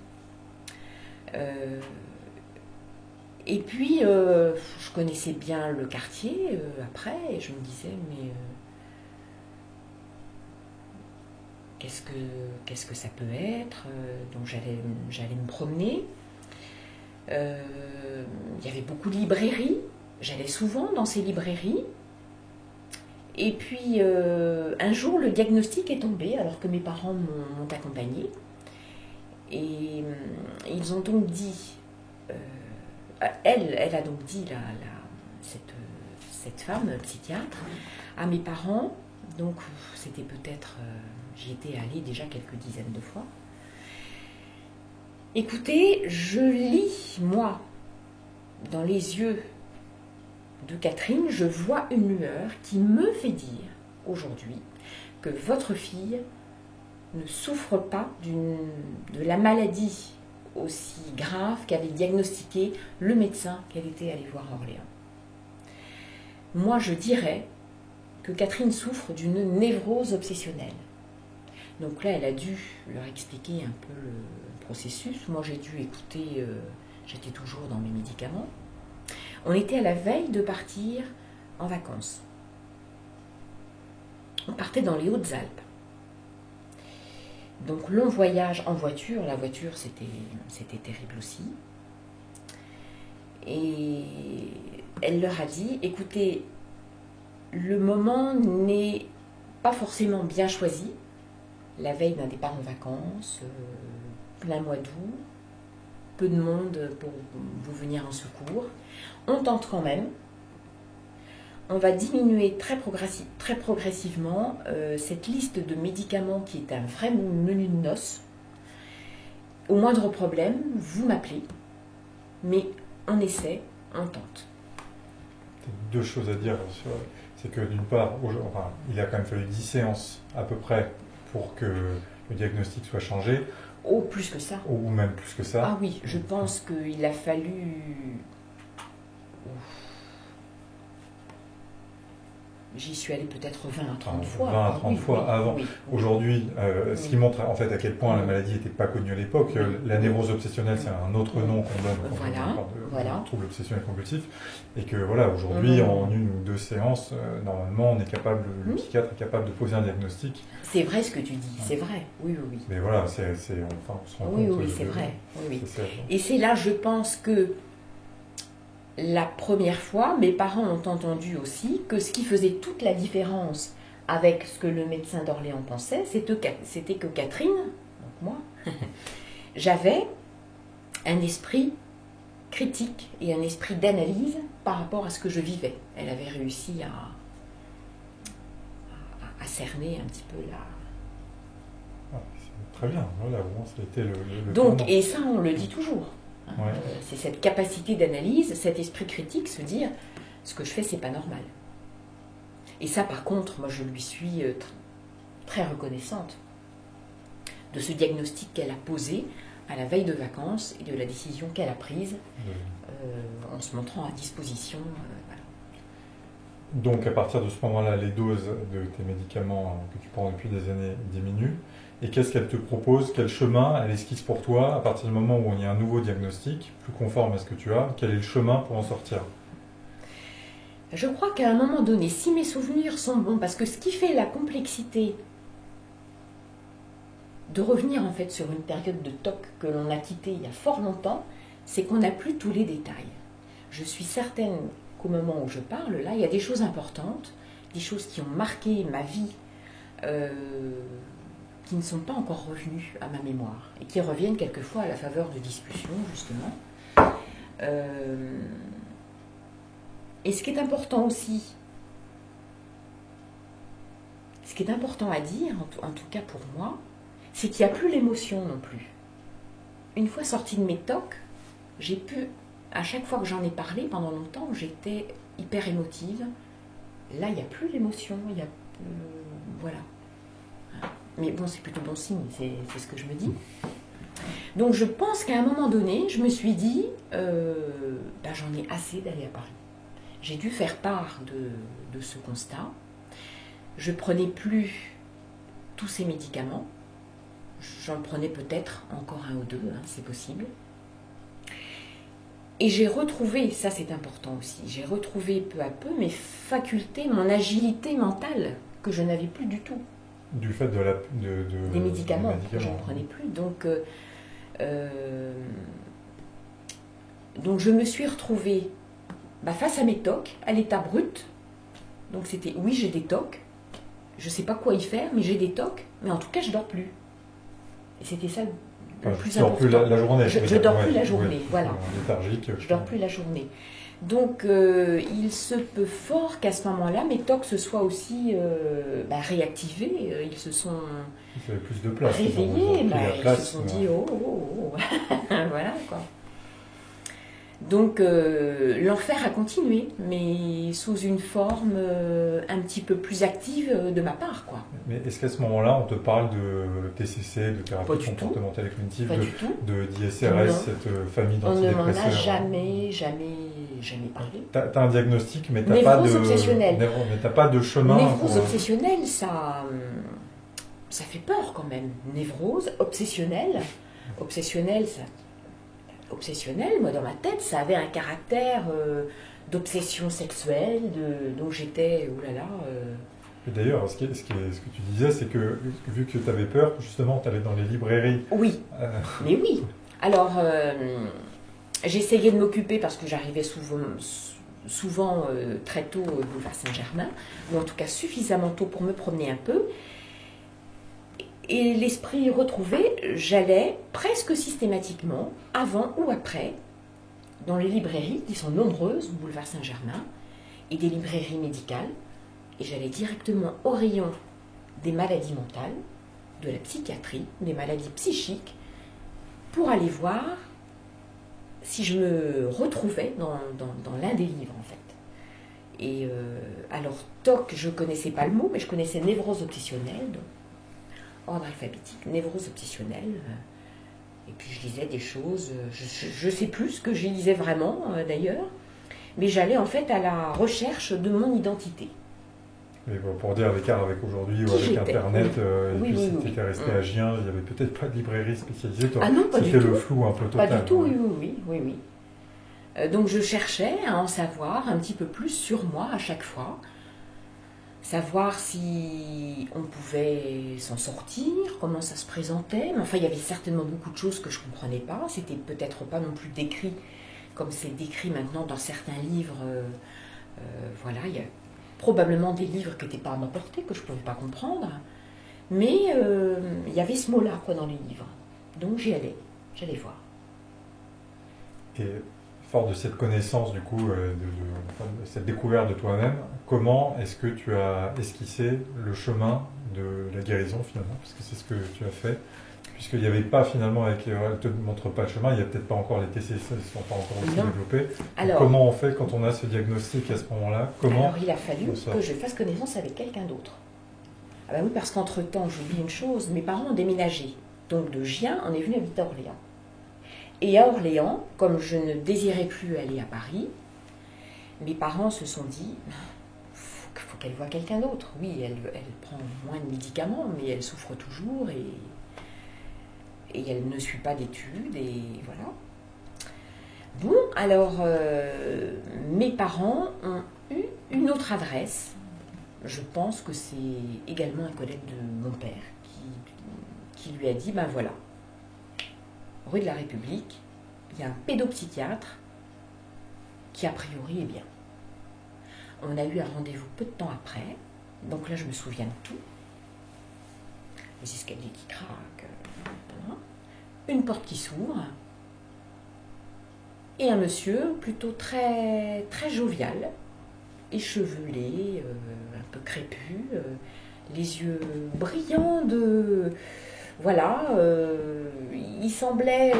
[SPEAKER 2] Et puis, je connaissais bien le quartier après, et je me disais, mais qu'est-ce que ça peut être? Donc j'allais me promener. Il y avait beaucoup de librairies. J'allais souvent dans ces librairies. Et puis, un jour, le diagnostic est tombé, alors que mes parents m'ont accompagnée. Et ils ont donc dit, elle a donc dit, cette femme psychiatre, à mes parents, donc c'était peut-être, j'y étais allée déjà quelques dizaines de fois. Écoutez, je lis, moi, dans les yeux de Catherine, je vois une lueur qui me fait dire, aujourd'hui, que votre fille ne souffre pas de la maladie aussi grave qu'avait diagnostiqué le médecin qu'elle était allée voir à Orléans. Moi, je dirais que Catherine souffre d'une névrose obsessionnelle. Donc là, elle a dû leur expliquer un peu le processus. Moi, j'ai dû écouter, j'étais toujours dans mes médicaments. On était à la veille de partir en vacances. On partait dans les Hautes-Alpes. Donc long voyage en voiture, la voiture c'était terrible aussi. Et elle leur a dit, écoutez, le moment n'est pas forcément bien choisi, la veille d'un départ en vacances, plein mois d'août, peu de monde pour vous venir en secours. On tente quand même. On va diminuer très progressivement cette liste de médicaments qui est un vrai menu de noces. Au moindre problème, vous m'appelez, mais on essaie, on tente.
[SPEAKER 1] Deux choses à dire. C'est que d'une part, il a quand même fallu 10 séances à peu près pour que le diagnostic soit changé.
[SPEAKER 2] Oh, plus que ça.
[SPEAKER 1] Ou même plus que ça.
[SPEAKER 2] Ah oui, je pense qu'il a fallu... J'y suis allée peut-être 20 à 30 fois.
[SPEAKER 1] 20 à 30 fois avant. Oui. Aujourd'hui, ce qui montre en fait à quel point la maladie n'était pas connue à l'époque. La névrose obsessionnelle, c'est un autre nom qu'on donne quand on parle de trouble obsessionnel compulsif. Et que voilà, aujourd'hui, en une ou deux séances, normalement, on est capable, le psychiatre est capable de poser un diagnostic.
[SPEAKER 2] C'est vrai ce que tu dis, c'est vrai. Oui.
[SPEAKER 1] Mais voilà, on se rend compte.
[SPEAKER 2] Oui, c'est vrai. Oui. Et c'est là, je pense que la première fois, mes parents ont entendu aussi que ce qui faisait toute la différence avec ce que le médecin d'Orléans pensait, c'était que Catherine, donc moi, j'avais un esprit critique et un esprit d'analyse par rapport à ce que je vivais. Elle avait réussi à cerner un petit peu la...
[SPEAKER 1] Très bien, voilà, bon, ça a été le
[SPEAKER 2] Donc,
[SPEAKER 1] tournant.
[SPEAKER 2] et ça, on le dit toujours.
[SPEAKER 1] Ouais.
[SPEAKER 2] C'est cette capacité d'analyse, cet esprit critique, se dire ce que je fais, c'est pas normal. Et ça, par contre, moi, je lui suis très reconnaissante de ce diagnostic qu'elle a posé à la veille de vacances et de la décision qu'elle a prise en se montrant à disposition. Voilà.
[SPEAKER 1] Donc, à partir de ce moment-là, les doses de tes médicaments que tu prends depuis des années diminuent. Et qu'est-ce qu'elle te propose? Quel chemin elle esquisse pour toi à partir du moment où il y a un nouveau diagnostic, plus conforme à ce que tu as? Quel est le chemin pour en sortir?
[SPEAKER 2] Je crois qu'à un moment donné, si mes souvenirs sont bons, parce que ce qui fait la complexité de revenir en fait sur une période de TOC que l'on a quittée il y a fort longtemps, c'est qu'on n'a plus tous les détails. Je suis certaine qu'au moment où je parle, là, il y a des choses importantes, des choses qui ont marqué ma vie, qui ne sont pas encore revenues à ma mémoire et qui reviennent quelquefois à la faveur de discussions, justement. Et ce qui est important aussi, ce qui est important à dire, en tout cas pour moi, c'est qu'il n'y a plus l'émotion non plus. Une fois sortie de mes tocs, j'ai pu, à chaque fois que j'en ai parlé pendant longtemps, j'étais hyper émotive. Là, il n'y a plus l'émotion, il y a voilà. Mais bon, c'est plutôt bon signe, c'est ce que je me dis. Donc je pense qu'à un moment donné, je me suis dit, j'en ai assez d'aller à Paris. J'ai dû faire part de ce constat. Je prenais plus tous ces médicaments. J'en prenais peut-être encore un ou deux, hein, c'est possible. Et j'ai retrouvé, ça c'est important aussi, j'ai retrouvé peu à peu mes facultés, mon agilité mentale, que je n'avais plus du tout.
[SPEAKER 1] Du fait
[SPEAKER 2] des médicaments, que j'en prenais plus. Donc je me suis retrouvée face à mes tocs, à l'état brut. Donc c'était, oui, j'ai des tocs, je ne sais pas quoi y faire, mais j'ai des tocs, mais en tout cas je dors plus. Et c'était ça le plus important.
[SPEAKER 1] Tu dors plus la journée.
[SPEAKER 2] Je dors plus la journée, voilà.
[SPEAKER 1] Léthargique.
[SPEAKER 2] Je dors plus la journée. Donc il se peut fort qu'à ce moment-là, mes tocs se soient aussi réactivés. Ils se sont
[SPEAKER 1] plus de place,
[SPEAKER 2] réveillés. Ils se sont dit voilà quoi. Donc l'enfer a continué, mais sous une forme un petit peu plus active de ma part, quoi.
[SPEAKER 1] Mais est-ce qu'à ce moment-là, on te parle de TCC, de thérapie comportementale et cognitive, d'ISRS, cette famille d'antidépresseurs?
[SPEAKER 2] On ne m'en a jamais parlé.
[SPEAKER 1] Tu as un diagnostic, mais tu n'as pas de chemin.
[SPEAKER 2] Névrose obsessionnelle, ça fait peur quand même. Névrose obsessionnelle, moi dans ma tête, ça avait un caractère d'obsession sexuelle, donc j'étais,
[SPEAKER 1] Et d'ailleurs, ce que tu disais, c'est que vu que tu avais peur, justement, tu allais dans les librairies.
[SPEAKER 2] Oui, mais oui. Alors, j'essayais de m'occuper parce que j'arrivais souvent très tôt au boulevard Saint-Germain, ou en tout cas suffisamment tôt pour me promener un peu. Et l'esprit retrouvé, j'allais presque systématiquement, avant ou après, dans les librairies, qui sont nombreuses, au boulevard Saint-Germain, et des librairies médicales, et j'allais directement au rayon des maladies mentales, de la psychiatrie, des maladies psychiques, pour aller voir si je me retrouvais dans l'un des livres, en fait. Et alors, TOC, je ne connaissais pas le mot, mais je connaissais névrose obsessionnelle, donc ordre alphabétique, névrose obsessionnelle. Et puis je lisais des choses, je ne sais plus ce que je lisais vraiment d'ailleurs, mais j'allais en fait à la recherche de mon identité.
[SPEAKER 1] Mais pour dire l'écart avec aujourd'hui ou avec Internet, si tu étais resté à Gien, il n'y avait peut-être pas de librairie spécialisée.
[SPEAKER 2] Ah non, pas du tout.
[SPEAKER 1] C'était le flou un peu total.
[SPEAKER 2] Pas du tout, oui. Donc je cherchais à en savoir un petit peu plus sur moi à chaque fois. Savoir si on pouvait s'en sortir, comment ça se présentait. Mais enfin, il y avait certainement beaucoup de choses que je ne comprenais pas. C'était peut-être pas non plus décrit comme c'est décrit maintenant dans certains livres. Il y a probablement des livres qui n'étaient pas à ma portée, que je ne pouvais pas comprendre. Mais il y avait ce mot-là dans les livres. Donc j'allais voir.
[SPEAKER 1] Et fort de cette connaissance, du coup, de cette découverte de toi-même, comment est-ce que tu as esquissé le chemin de la guérison finalement? Parce que c'est ce que tu as fait. Puisqu'il n'y avait pas finalement, elle ne te montre pas le chemin, il n'y a peut-être pas encore les TCC, ils ne sont pas encore aussi développés. Alors, comment on fait quand on a ce diagnostic à ce moment-là?
[SPEAKER 2] Alors il a fallu que je fasse connaissance avec quelqu'un d'autre. Ah ben oui, parce qu'entre-temps, j'oublie une chose, mes parents ont déménagé. Donc de Gien, on est venu habiter à Orléans. Et à Orléans, comme je ne désirais plus aller à Paris, mes parents se sont dit, faut qu'elle voie quelqu'un d'autre. Oui, elle prend moins de médicaments, mais elle souffre toujours et elle ne suit pas d'études, et voilà. Bon, alors, mes parents ont eu une autre adresse. Je pense que c'est également un collègue de mon père qui lui a dit, voilà, rue de la République, il y a un pédopsychiatre qui a priori est bien. On a eu un rendez-vous peu de temps après, donc là je me souviens de tout. Les escaliers qui craquent, une porte qui s'ouvre, et un monsieur plutôt très, très jovial, échevelé, un peu crépus, les yeux brillants voilà, il semblait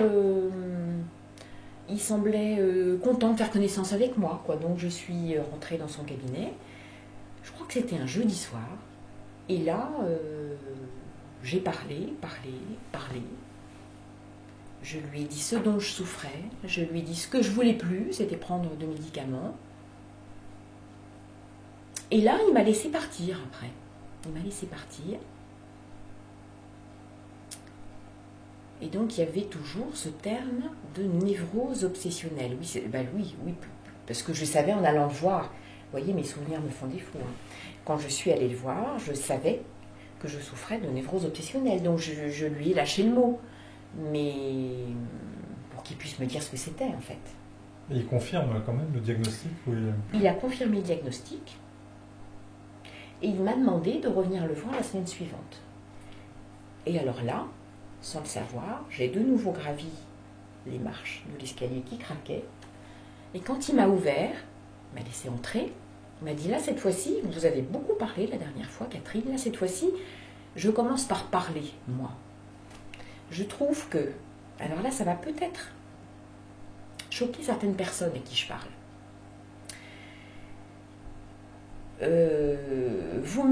[SPEAKER 2] content de faire connaissance avec moi, quoi. Donc je suis rentrée dans son cabinet. Je crois que c'était un jeudi soir. Et là, j'ai parlé. Je lui ai dit ce dont je souffrais. Je lui ai dit ce que je voulais plus, c'était prendre de médicaments. Et là, il m'a laissé partir après. Il m'a laissé partir. Et donc, il y avait toujours ce terme de névrose obsessionnelle. Oui, oui, parce que je savais en allant le voir. Vous voyez, mes souvenirs me font défaut. Hein. Quand je suis allée le voir, je savais que je souffrais de névrose obsessionnelle. Donc, je lui ai lâché le mot. Mais pour qu'il puisse me dire ce que c'était, en fait.
[SPEAKER 1] Et il confirme quand même le diagnostic
[SPEAKER 2] Il a confirmé le diagnostic. Et il m'a demandé de revenir le voir la semaine suivante. Et alors là, sans le savoir, j'ai de nouveau gravi les marches de l'escalier qui craquaient. Et quand il m'a ouvert, il m'a laissé entrer, il m'a dit là, cette fois-ci, vous avez beaucoup parlé la dernière fois, Catherine, là, cette fois-ci, je commence par parler, moi. Je trouve que, alors là, ça va peut-être choquer certaines personnes à qui je parle. Vous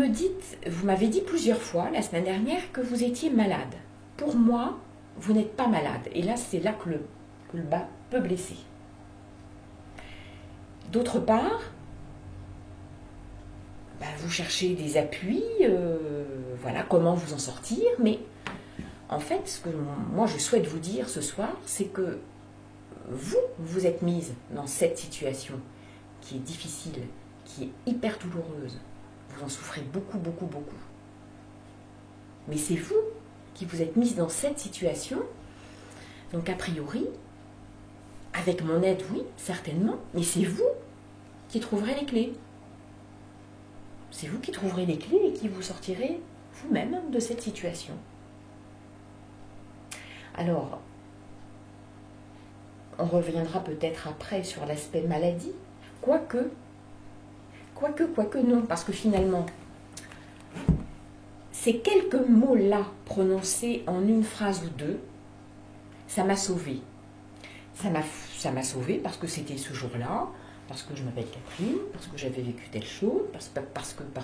[SPEAKER 2] m'avez dit plusieurs fois la semaine dernière que vous étiez malade. Pour moi, vous n'êtes pas malade. Et là, c'est là que le bas peut blesser. D'autre part, vous cherchez des appuis, voilà, comment vous en sortir. Mais en fait, ce que moi je souhaite vous dire ce soir, c'est que vous êtes mise dans cette situation qui est difficile, qui est hyper douloureuse. Vous en souffrez beaucoup. Mais c'est vous qui vous êtes mise dans cette situation. Donc a priori, avec mon aide, oui, certainement, mais c'est vous qui trouverez les clés. C'est vous qui trouverez les clés et qui vous sortirez vous-même de cette situation. Alors, on reviendra peut-être après sur l'aspect maladie, quoique non, parce que finalement, ces quelques mots-là prononcés en une phrase ou deux, ça m'a sauvée. Ça m'a sauvée parce que c'était ce jour-là, parce que je m'appelle Catherine, parce que j'avais vécu telle chose, parce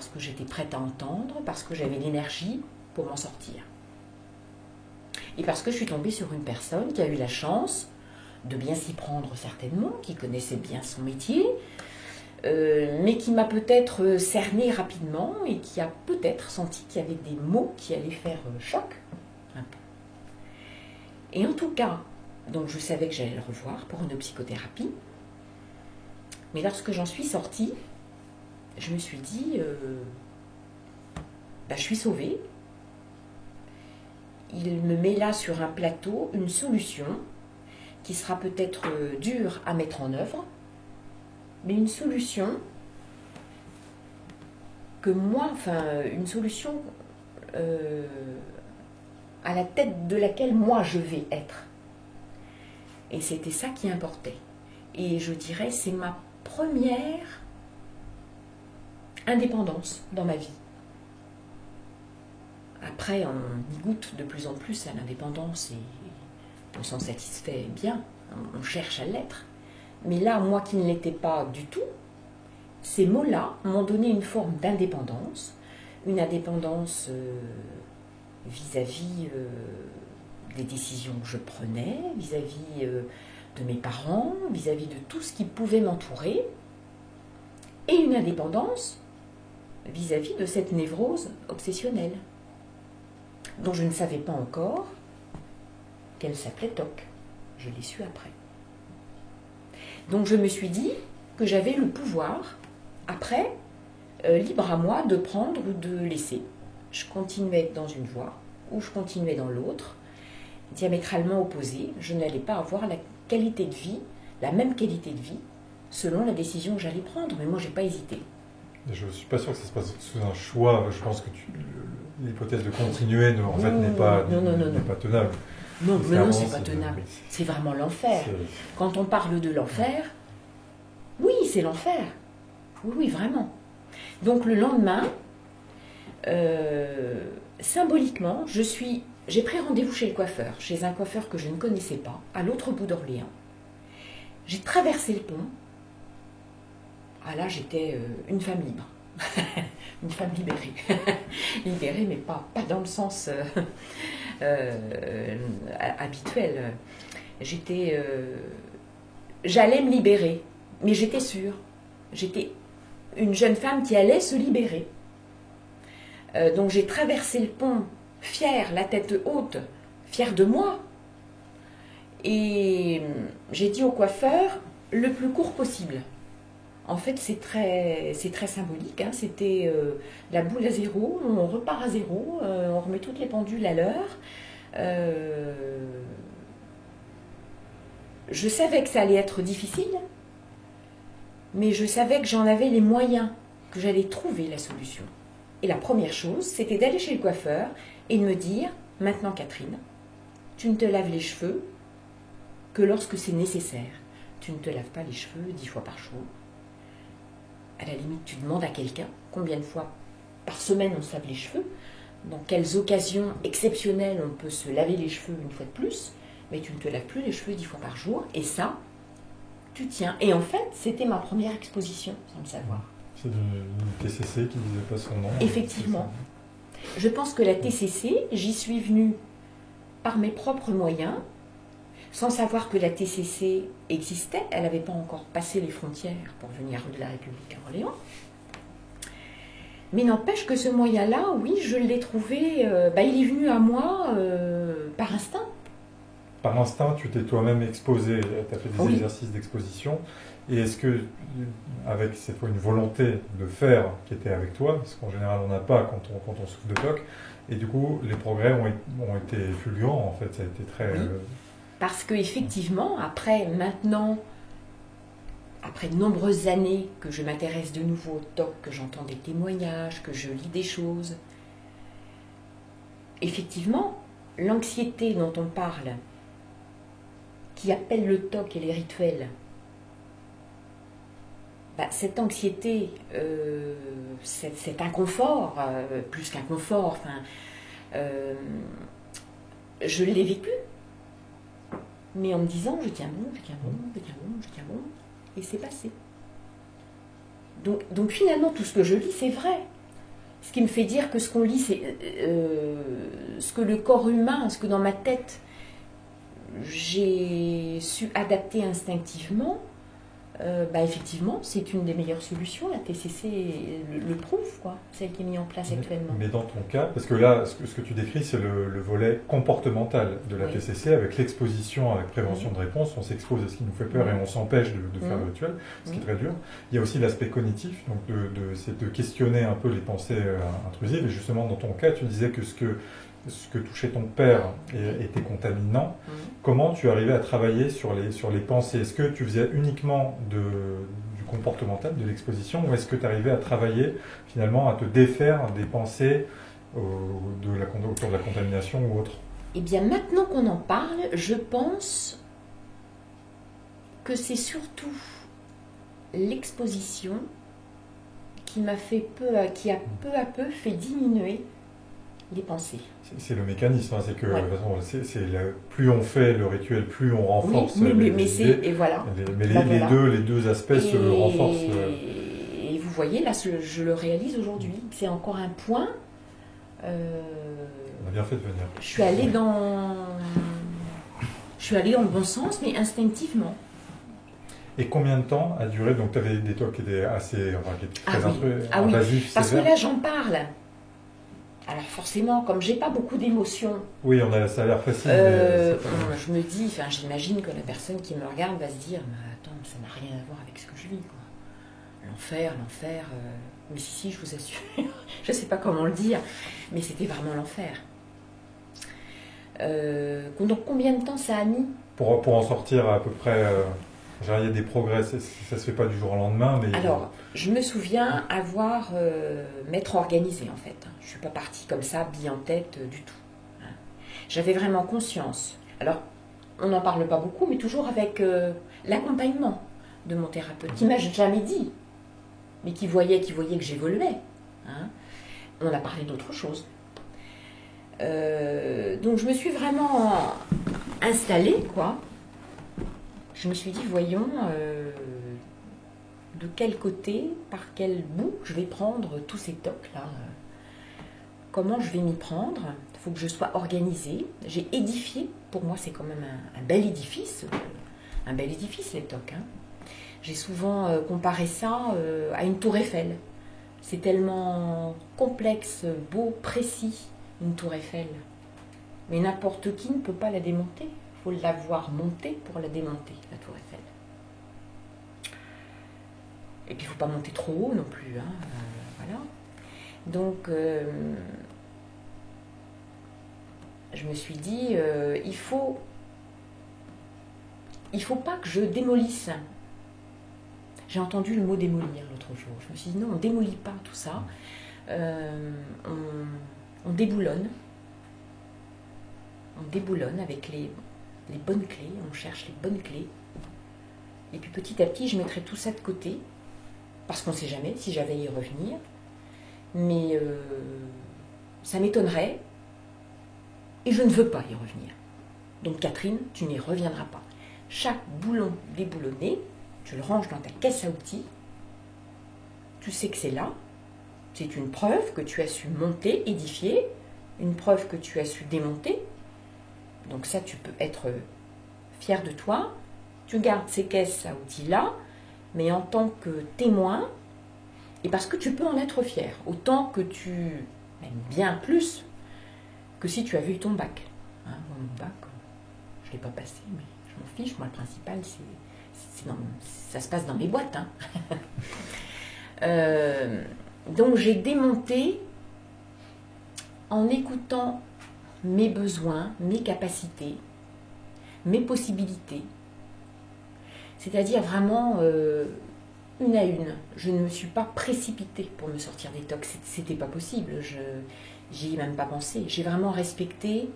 [SPEAKER 2] que j'étais prête à entendre, parce que j'avais l'énergie pour m'en sortir. Et parce que je suis tombée sur une personne qui a eu la chance de bien s'y prendre certainement, qui connaissait bien son métier, mais qui m'a peut-être cerné rapidement et qui a peut-être senti qu'il y avait des mots qui allaient faire choc un peu. Et en tout cas, donc je savais que j'allais le revoir pour une psychothérapie, mais lorsque j'en suis sortie, je me suis dit, je suis sauvée. Il me met là sur un plateau une solution qui sera peut-être dure à mettre en œuvre, mais une solution que moi, une solution à la tête de laquelle moi je vais être. Et c'était ça qui importait. Et je dirais, c'est ma première indépendance dans ma vie. Après, on y goûte de plus en plus à l'indépendance et on s'en satisfait bien, on cherche à l'être. Mais là, moi qui ne l'étais pas du tout, ces mots-là m'ont donné une forme d'indépendance, une indépendance vis-à-vis des décisions que je prenais, vis-à-vis de mes parents, vis-à-vis de tout ce qui pouvait m'entourer, et une indépendance vis-à-vis de cette névrose obsessionnelle, dont je ne savais pas encore qu'elle s'appelait TOC. Je l'ai su après. Donc je me suis dit que j'avais le pouvoir, après, libre à moi de prendre ou de laisser. Je continuais dans une voie ou je continuais dans l'autre, diamétralement opposée. Je n'allais pas avoir la qualité de vie, la même qualité de vie, selon la décision que j'allais prendre. Mais moi, je n'ai pas hésité.
[SPEAKER 1] Je ne suis pas sûr que ça se passe sous un choix. Je pense que l'hypothèse de continuer n'est pas tenable.
[SPEAKER 2] Non, mais non, c'est pas tenable. C'est vraiment l'enfer. Quand on parle de l'enfer, oui, c'est l'enfer. Oui, vraiment. Donc le lendemain, symboliquement, je suis j'ai pris rendez-vous chez le coiffeur, chez un coiffeur que je ne connaissais pas, à l'autre bout d'Orléans. J'ai traversé le pont. Ah là, j'étais une femme libre. Une femme libérée. Libérée, mais pas dans le sens habituel. J'allais me libérer, mais j'étais sûre. J'étais une jeune femme qui allait se libérer. Donc j'ai traversé le pont, fière, la tête haute, fière de moi. Et j'ai dit au coiffeur, le plus court possible. En fait, c'est très symbolique. Hein. C'était la boule à zéro, on repart à zéro, on remet toutes les pendules à l'heure. Je savais que ça allait être difficile, mais je savais que j'en avais les moyens, que j'allais trouver la solution. Et la première chose, c'était d'aller chez le coiffeur et de me dire, maintenant Catherine, tu ne te laves les cheveux que lorsque c'est nécessaire. Tu ne te laves pas les cheveux 10 fois par jour. À la limite, tu demandes à quelqu'un combien de fois par semaine on se lave les cheveux, dans quelles occasions exceptionnelles on peut se laver les cheveux une fois de plus, mais tu ne te laves plus les cheveux 10 fois par jour, et ça, tu tiens. Et en fait, c'était ma première exposition, sans le savoir.
[SPEAKER 1] C'est une TCC qui ne disait pas son nom.
[SPEAKER 2] Effectivement. Je pense que la TCC, j'y suis venue par mes propres moyens, sans savoir que la TCC existait. Elle n'avait pas encore passé les frontières pour venir rue de la République à Orléans. Mais n'empêche que ce moyen-là, oui, je l'ai trouvé, il est venu à moi par instinct.
[SPEAKER 1] Par instinct, tu t'es toi-même exposé, tu as fait des exercices d'exposition. Et est-ce que, avec cette fois une volonté de faire qui était avec toi, parce qu'en général on n'a pas quand on souffre de TOC, et du coup les progrès ont été fulgurants en fait, ça a été très...
[SPEAKER 2] Oui. Parce qu'effectivement, après de nombreuses années que je m'intéresse de nouveau au TOC, que j'entends des témoignages, que je lis des choses, effectivement, l'anxiété dont on parle, qui appelle le TOC et les rituels, cette anxiété, cet inconfort, plus qu'un confort, je l'ai vécu. Mais en me disant, je tiens bon, et c'est passé. Donc finalement, tout ce que je lis, c'est vrai. Ce qui me fait dire que ce qu'on lit, c'est ce que le corps humain, ce que dans ma tête, j'ai su adapter instinctivement, effectivement, c'est une des meilleures solutions. La TCC le prouve, quoi, celle qui est mise en place actuellement.
[SPEAKER 1] Mais dans ton cas, parce que là, ce que tu décris, c'est le volet comportemental de la TCC, avec l'exposition, avec prévention de réponse, on s'expose à ce qui nous fait peur et on s'empêche de faire le rituel, ce qui est très dur. Il y a aussi l'aspect cognitif, donc c'est de questionner un peu les pensées intrusives. Et justement, dans ton cas, tu disais que ce que touchait ton père était contaminant. Comment tu arrivais à travailler sur les pensées? Est-ce que tu faisais uniquement du comportemental, de l'exposition, ou est-ce que tu arrivais à travailler finalement à te défaire des pensées autour de la contamination ou autre?
[SPEAKER 2] Eh bien, maintenant qu'on en parle, je pense que c'est surtout l'exposition qui a peu à peu fait diminuer les pensées.
[SPEAKER 1] C'est le mécanisme, hein, c'est que plus on fait le rituel, plus on renforce les idées.
[SPEAKER 2] Et voilà.
[SPEAKER 1] Les deux aspects se renforcent.
[SPEAKER 2] Et vous voyez, là, je le réalise aujourd'hui. C'est encore un point.
[SPEAKER 1] On a bien fait de venir.
[SPEAKER 2] Je suis allée dans le bon sens, mais instinctivement.
[SPEAKER 1] Et combien de temps a duré? Donc, tu avais des TOC qui étaient assez invasifs.
[SPEAKER 2] Parce que là, j'en parle. Alors forcément, comme j'ai pas beaucoup d'émotions,
[SPEAKER 1] oui, ça a l'air facile.
[SPEAKER 2] Je me dis, j'imagine que la personne qui me regarde va se dire, mais attends, ça n'a rien à voir avec ce que je vis, quoi. L'enfer. Mais si, je vous assure, je sais pas comment le dire, mais c'était vraiment l'enfer. Donc combien de temps ça a mis
[SPEAKER 1] pour en sortir à peu près? Il y a des progrès, ça se fait pas du jour au lendemain, mais...
[SPEAKER 2] Alors, je me souviens m'être organisée, en fait. Je suis pas partie comme ça, bille en tête, du tout. J'avais vraiment conscience. Alors, on n'en parle pas beaucoup, mais toujours avec l'accompagnement de mon thérapeute, qui m'a jamais dit, mais qui voyait que j'évoluais. On a parlé d'autre chose. Donc je me suis vraiment installée, quoi. Je me suis dit, voyons, de quel côté, par quel bout je vais prendre tous ces tocs-là. Comment je vais m'y prendre? Il faut que je sois organisée. J'ai édifié, pour moi c'est quand même un bel édifice. Un bel édifice, les tocs. Hein. J'ai souvent comparé ça à une tour Eiffel. C'est tellement complexe, beau, précis, une tour Eiffel. Mais n'importe qui ne peut pas la démonter. Il faut l'avoir montée pour la démonter, la tour Eiffel. Et puis il ne faut pas monter trop haut non plus. Hein. Voilà. Donc, je me suis dit, il faut pas que je démolisse. J'ai entendu le mot démolir l'autre jour. Je me suis dit, non, on ne démolit pas tout ça. On déboulonne. On déboulonne avec les bonnes clés. On cherche les bonnes clés. Et puis petit à petit, je mettrai tout ça de côté. Parce qu'on ne sait jamais si j'avais à y revenir. Mais ça m'étonnerait. Et je ne veux pas y revenir. Donc Catherine, tu n'y reviendras pas. Chaque boulon déboulonné, tu le ranges dans ta caisse à outils. Tu sais que c'est là. C'est une preuve que tu as su monter, édifier. Une preuve que tu as su démonter. Donc ça, tu peux être fier de toi. Tu gardes ces caisses à outils-là, mais en tant que témoin, et parce que tu peux en être fier, autant que tu, même bien plus, que si tu avais eu ton bac. Hein, mon bac, je ne l'ai pas passé, mais je m'en fiche. Moi, le principal, ça se passe dans les boîtes. Hein. Donc, j'ai démonté en écoutant mes besoins, mes capacités, mes possibilités. C'est-à-dire vraiment une à une. Je ne me suis pas précipitée pour me sortir des tocs. C'était pas possible. J'y ai même pas pensé. J'ai vraiment respecté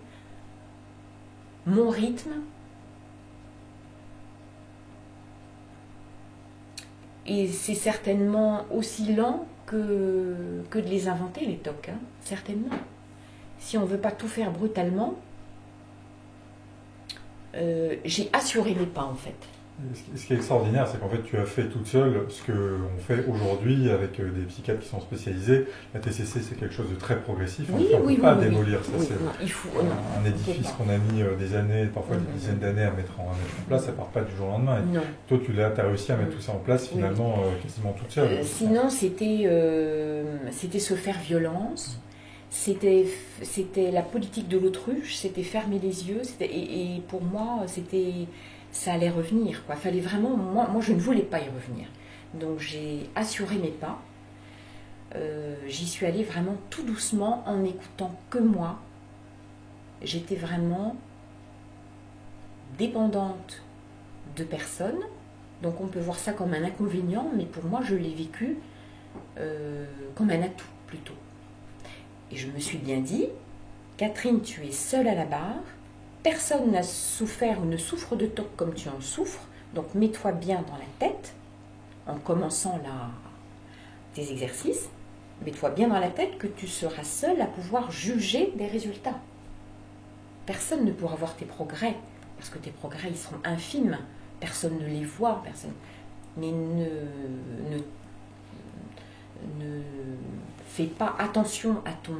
[SPEAKER 2] mon rythme. Et c'est certainement aussi lent que de les inventer, les tocs. Hein, certainement. Si on ne veut pas tout faire brutalement, j'ai assuré mes pas, en fait.
[SPEAKER 1] Ce qui est extraordinaire, c'est qu'en fait, tu as fait toute seule ce qu'on fait aujourd'hui avec des psychiatres qui sont spécialisés. La TCC, c'est quelque chose de très progressif.
[SPEAKER 2] Oui,
[SPEAKER 1] on ne peut pas démolir ça.
[SPEAKER 2] Oui,
[SPEAKER 1] c'est un édifice qu'on a mis des années, parfois des dizaines d'années à mettre en place. Ça ne part pas du jour au lendemain. Et toi, tu as réussi à mettre tout ça en place finalement quasiment toute seule.
[SPEAKER 2] Sinon, c'était se faire violence. C'était la politique de l'autruche. C'était fermer les yeux. Et pour moi, ça allait revenir, quoi. Fallait vraiment, moi, je ne voulais pas y revenir. Donc j'ai assuré mes pas. J'y suis allée vraiment tout doucement en n'écoutant que moi. J'étais vraiment dépendante de personne. Donc on peut voir ça comme un inconvénient, mais pour moi, je l'ai vécu comme un atout plutôt. Et je me suis bien dit, Catherine, tu es seule à la barre. Personne n'a souffert ou ne souffre de TOC comme tu en souffres, donc mets-toi bien dans la tête, en commençant tes exercices, mets-toi bien dans la tête que tu seras seule à pouvoir juger des résultats. Personne ne pourra voir tes progrès, parce que tes progrès ils seront infimes, personne ne les voit, mais ne fais pas attention à ton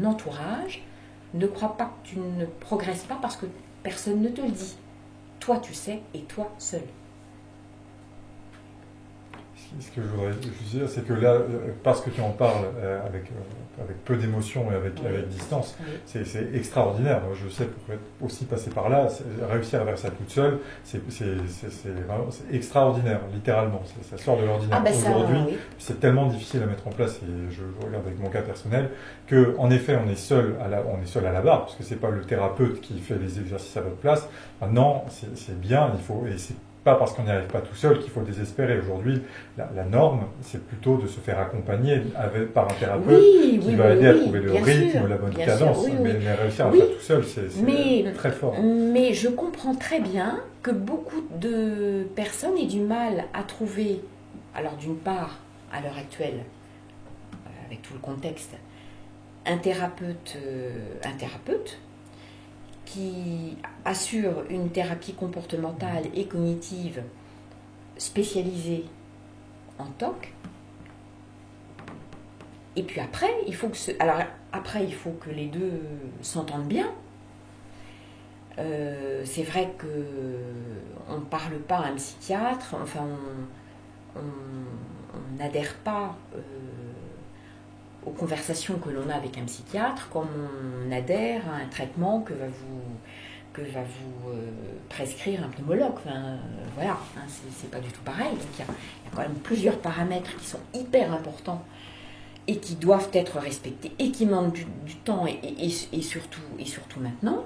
[SPEAKER 2] entourage. Ne crois pas que tu ne progresses pas parce que personne ne te le dit. Toi, tu sais, et toi seul.
[SPEAKER 1] Ce que je voudrais juste dire, c'est que là, parce que tu en parles avec peu d'émotion et avec distance, c'est extraordinaire. Moi, je sais, pour être aussi passé par là, réussir à faire ça toute seule, c'est extraordinaire, littéralement. Ça sort de l'ordinaire. Aujourd'hui, c'est tellement difficile à mettre en place, et je regarde avec mon cas personnel, qu'en effet, on est seul à la barre, parce que c'est pas le thérapeute qui fait les exercices à votre place. Maintenant, c'est bien, et c'est pas parce qu'on n'y arrive pas tout seul qu'il faut désespérer. Aujourd'hui, la norme, c'est plutôt de se faire accompagner par un thérapeute qui va aider à trouver le rythme, la bonne cadence. Mais réussir à faire tout seul, c'est très fort.
[SPEAKER 2] Mais je comprends très bien que beaucoup de personnes aient du mal à trouver, alors d'une part, à l'heure actuelle, avec tout le contexte, un thérapeute qui assure une thérapie comportementale et cognitive spécialisée en TOC. Et puis après, il faut que les deux s'entendent bien. C'est vrai qu'on ne parle pas à un psychiatre, enfin on n'adhère pas aux conversations que l'on a avec un psychiatre comme on adhère à un traitement que va vous prescrire un pneumologue. Enfin, voilà, hein, c'est pas du tout pareil. Donc il y a quand même plusieurs paramètres qui sont hyper importants et qui doivent être respectés et qui demandent du temps et surtout maintenant.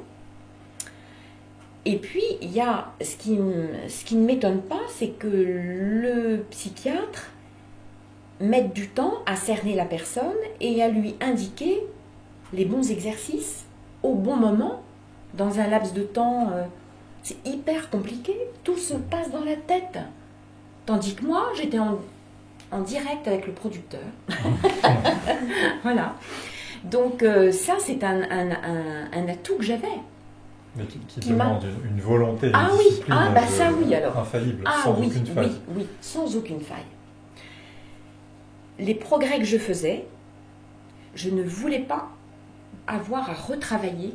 [SPEAKER 2] Et puis, il y a ce qui ne m'étonne pas, c'est que le psychiatre mette du temps à cerner la personne et à lui indiquer les bons exercices au bon moment, dans un laps de temps. C'est hyper compliqué, tout se passe dans la tête. Tandis que moi, j'étais en direct avec le producteur. Voilà. Donc ça, c'est un atout que j'avais.
[SPEAKER 1] Mais qui demande une volonté et une discipline
[SPEAKER 2] ça oui alors.
[SPEAKER 1] Infaillible, sans aucune faille.
[SPEAKER 2] Oui, sans aucune faille. Les progrès que je faisais, je ne voulais pas avoir à retravailler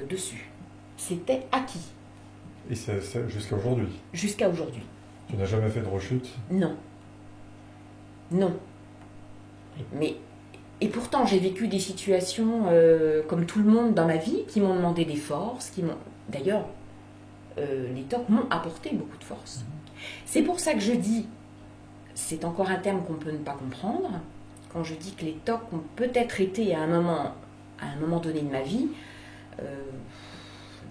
[SPEAKER 2] dessus. C'était acquis.
[SPEAKER 1] Et c'est jusqu'à aujourd'hui?
[SPEAKER 2] Jusqu'à aujourd'hui.
[SPEAKER 1] Tu n'as jamais fait de rechute?
[SPEAKER 2] Non. Non. Et pourtant, j'ai vécu des situations comme tout le monde dans ma vie qui m'ont demandé des forces, D'ailleurs, les TOC m'ont apporté beaucoup de force. C'est pour ça que je dis, c'est encore un terme qu'on peut ne pas comprendre, quand je dis que les TOC ont peut-être été à un moment donné de ma vie,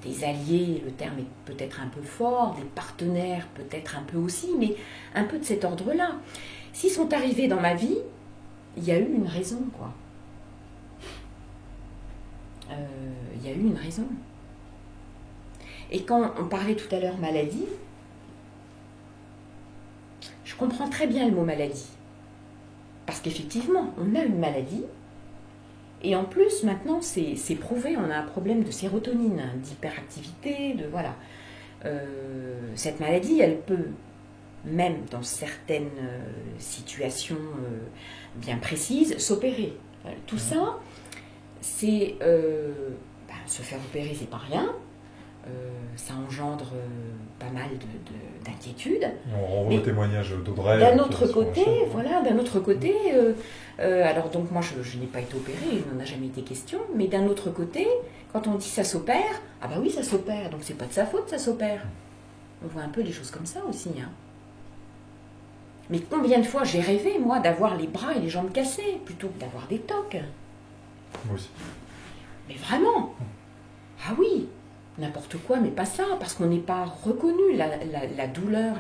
[SPEAKER 2] des alliés, le terme est peut-être un peu fort, des partenaires peut-être un peu aussi, mais un peu de cet ordre-là. S'ils sont arrivés dans ma vie, il y a eu une raison, quoi. Il y a eu une raison. Et quand on parlait tout à l'heure maladie, je comprends très bien le mot maladie. Parce qu'effectivement, on a une maladie. Et en plus, maintenant, c'est prouvé, on a un problème de sérotonine, d'hyperactivité, voilà. Cette maladie, elle peut, même dans certaines situations bien précises, s'opérer. Tout ça, c'est se faire opérer, c'est pas rien. Ça engendre pas mal d'inquiétudes.
[SPEAKER 1] On renvoie au témoignage d'Audrey.
[SPEAKER 2] D'un autre côté, alors donc moi je n'ai pas été opérée, il n'en a jamais été question, mais d'un autre côté, quand on dit ça s'opère, ah bah oui ça s'opère, donc c'est pas de sa faute ça s'opère. On voit un peu les choses comme ça aussi, hein. Mais combien de fois j'ai rêvé, moi, d'avoir les bras et les jambes cassés, plutôt que d'avoir des TOC.
[SPEAKER 1] Moi aussi.
[SPEAKER 2] Mais vraiment. Ah oui, n'importe quoi, mais pas ça, parce qu'on n'est pas reconnu. La douleur,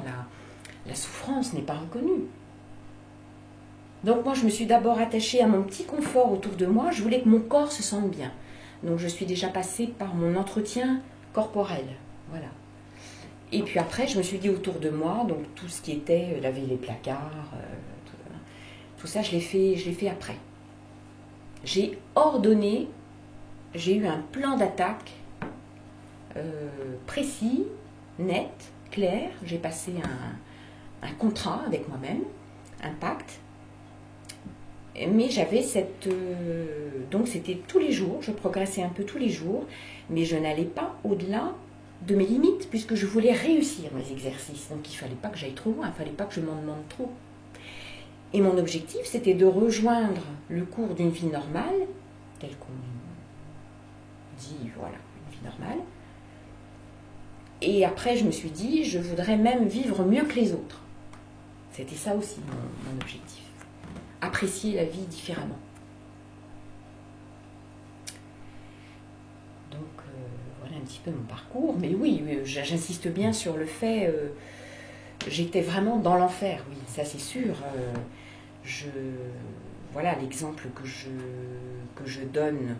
[SPEAKER 2] la souffrance n'est pas reconnue. Donc moi, je me suis d'abord attachée à mon petit confort autour de moi. Je voulais que mon corps se sente bien. Donc je suis déjà passée par mon entretien corporel. Voilà. Et puis après, je me suis dit autour de moi, donc tout ce qui était laver les placards, tout ça, je l'ai fait après. J'ai ordonné, j'ai eu un plan d'attaque précis, net, clair. J'ai passé un contrat avec moi-même, un pacte. Mais j'avais donc c'était tous les jours, je progressais un peu tous les jours, mais je n'allais pas au-delà de mes limites, puisque je voulais réussir mes exercices. Donc il ne fallait pas que j'aille trop loin, il ne fallait pas que je m'en demande trop. Et mon objectif, c'était de rejoindre le cours d'une vie normale, tel qu'on dit, voilà, une vie normale. Et après, je me suis dit, je voudrais même vivre mieux que les autres. C'était ça aussi mon objectif. Apprécier la vie différemment. Donc, voilà un petit peu mon parcours. Mais oui, j'insiste bien sur le fait, j'étais vraiment dans l'enfer, oui, ça c'est sûr. Voilà l'exemple que je donne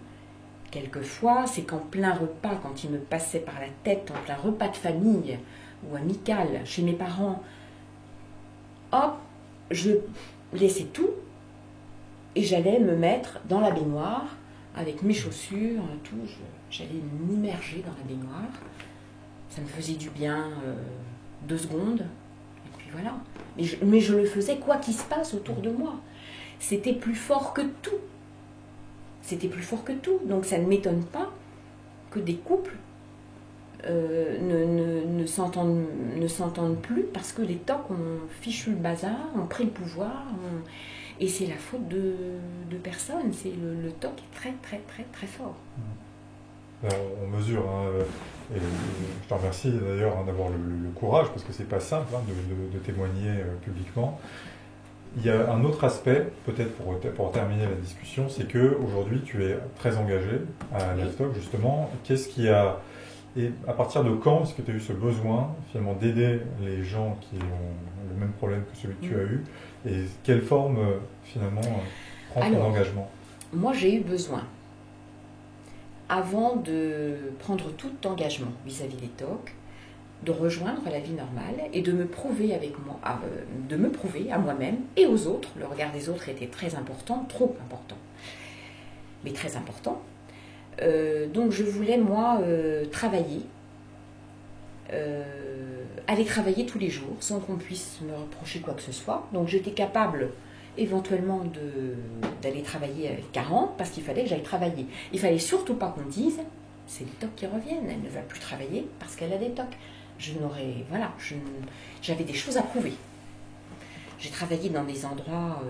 [SPEAKER 2] quelquefois, c'est qu'en plein repas, quand il me passait par la tête, en plein repas de famille ou amical chez mes parents, hop, je laissais tout Et j'allais me mettre dans la baignoire avec mes chaussures, tout. J'allais m'immerger dans la baignoire. Ça me faisait du bien 2 secondes. Et puis voilà. Mais je le faisais quoi qu'il se passe autour de moi. C'était plus fort que tout. C'était plus fort que tout. Donc ça ne m'étonne pas que des couples ne s'entendent plus parce que les tocs ont fichu le bazar, ont pris le pouvoir. Et c'est la faute de personne. C'est le toc est très, très, très, très fort.
[SPEAKER 1] On mesure, et je te remercie d'ailleurs d'avoir le courage, parce que c'est pas simple de témoigner publiquement. Il y a un autre aspect, peut-être pour terminer la discussion, c'est qu'aujourd'hui tu es très engagé à l'AFTOC justement. Qu'est-ce qui a... Et à partir de quand est-ce que tu as eu ce besoin finalement d'aider les gens qui ont le même problème que celui que tu as eu, et quelle forme finalement prend ton engagement?
[SPEAKER 2] Moi j'ai eu besoin, avant de prendre tout engagement vis-à-vis des TOC, de rejoindre la vie normale et de me prouver à moi-même et aux autres. Le regard des autres était très important, trop important, mais très important. Donc je voulais, moi, travailler, aller travailler tous les jours sans qu'on puisse me reprocher quoi que ce soit. Donc j'étais capable éventuellement d'aller travailler avec 40 parce qu'il fallait que j'aille travailler. Il fallait surtout pas qu'on dise c'est les TOC qui reviennent, elle ne va plus travailler parce qu'elle a des TOC. J'avais des choses à prouver. J'ai travaillé dans des endroits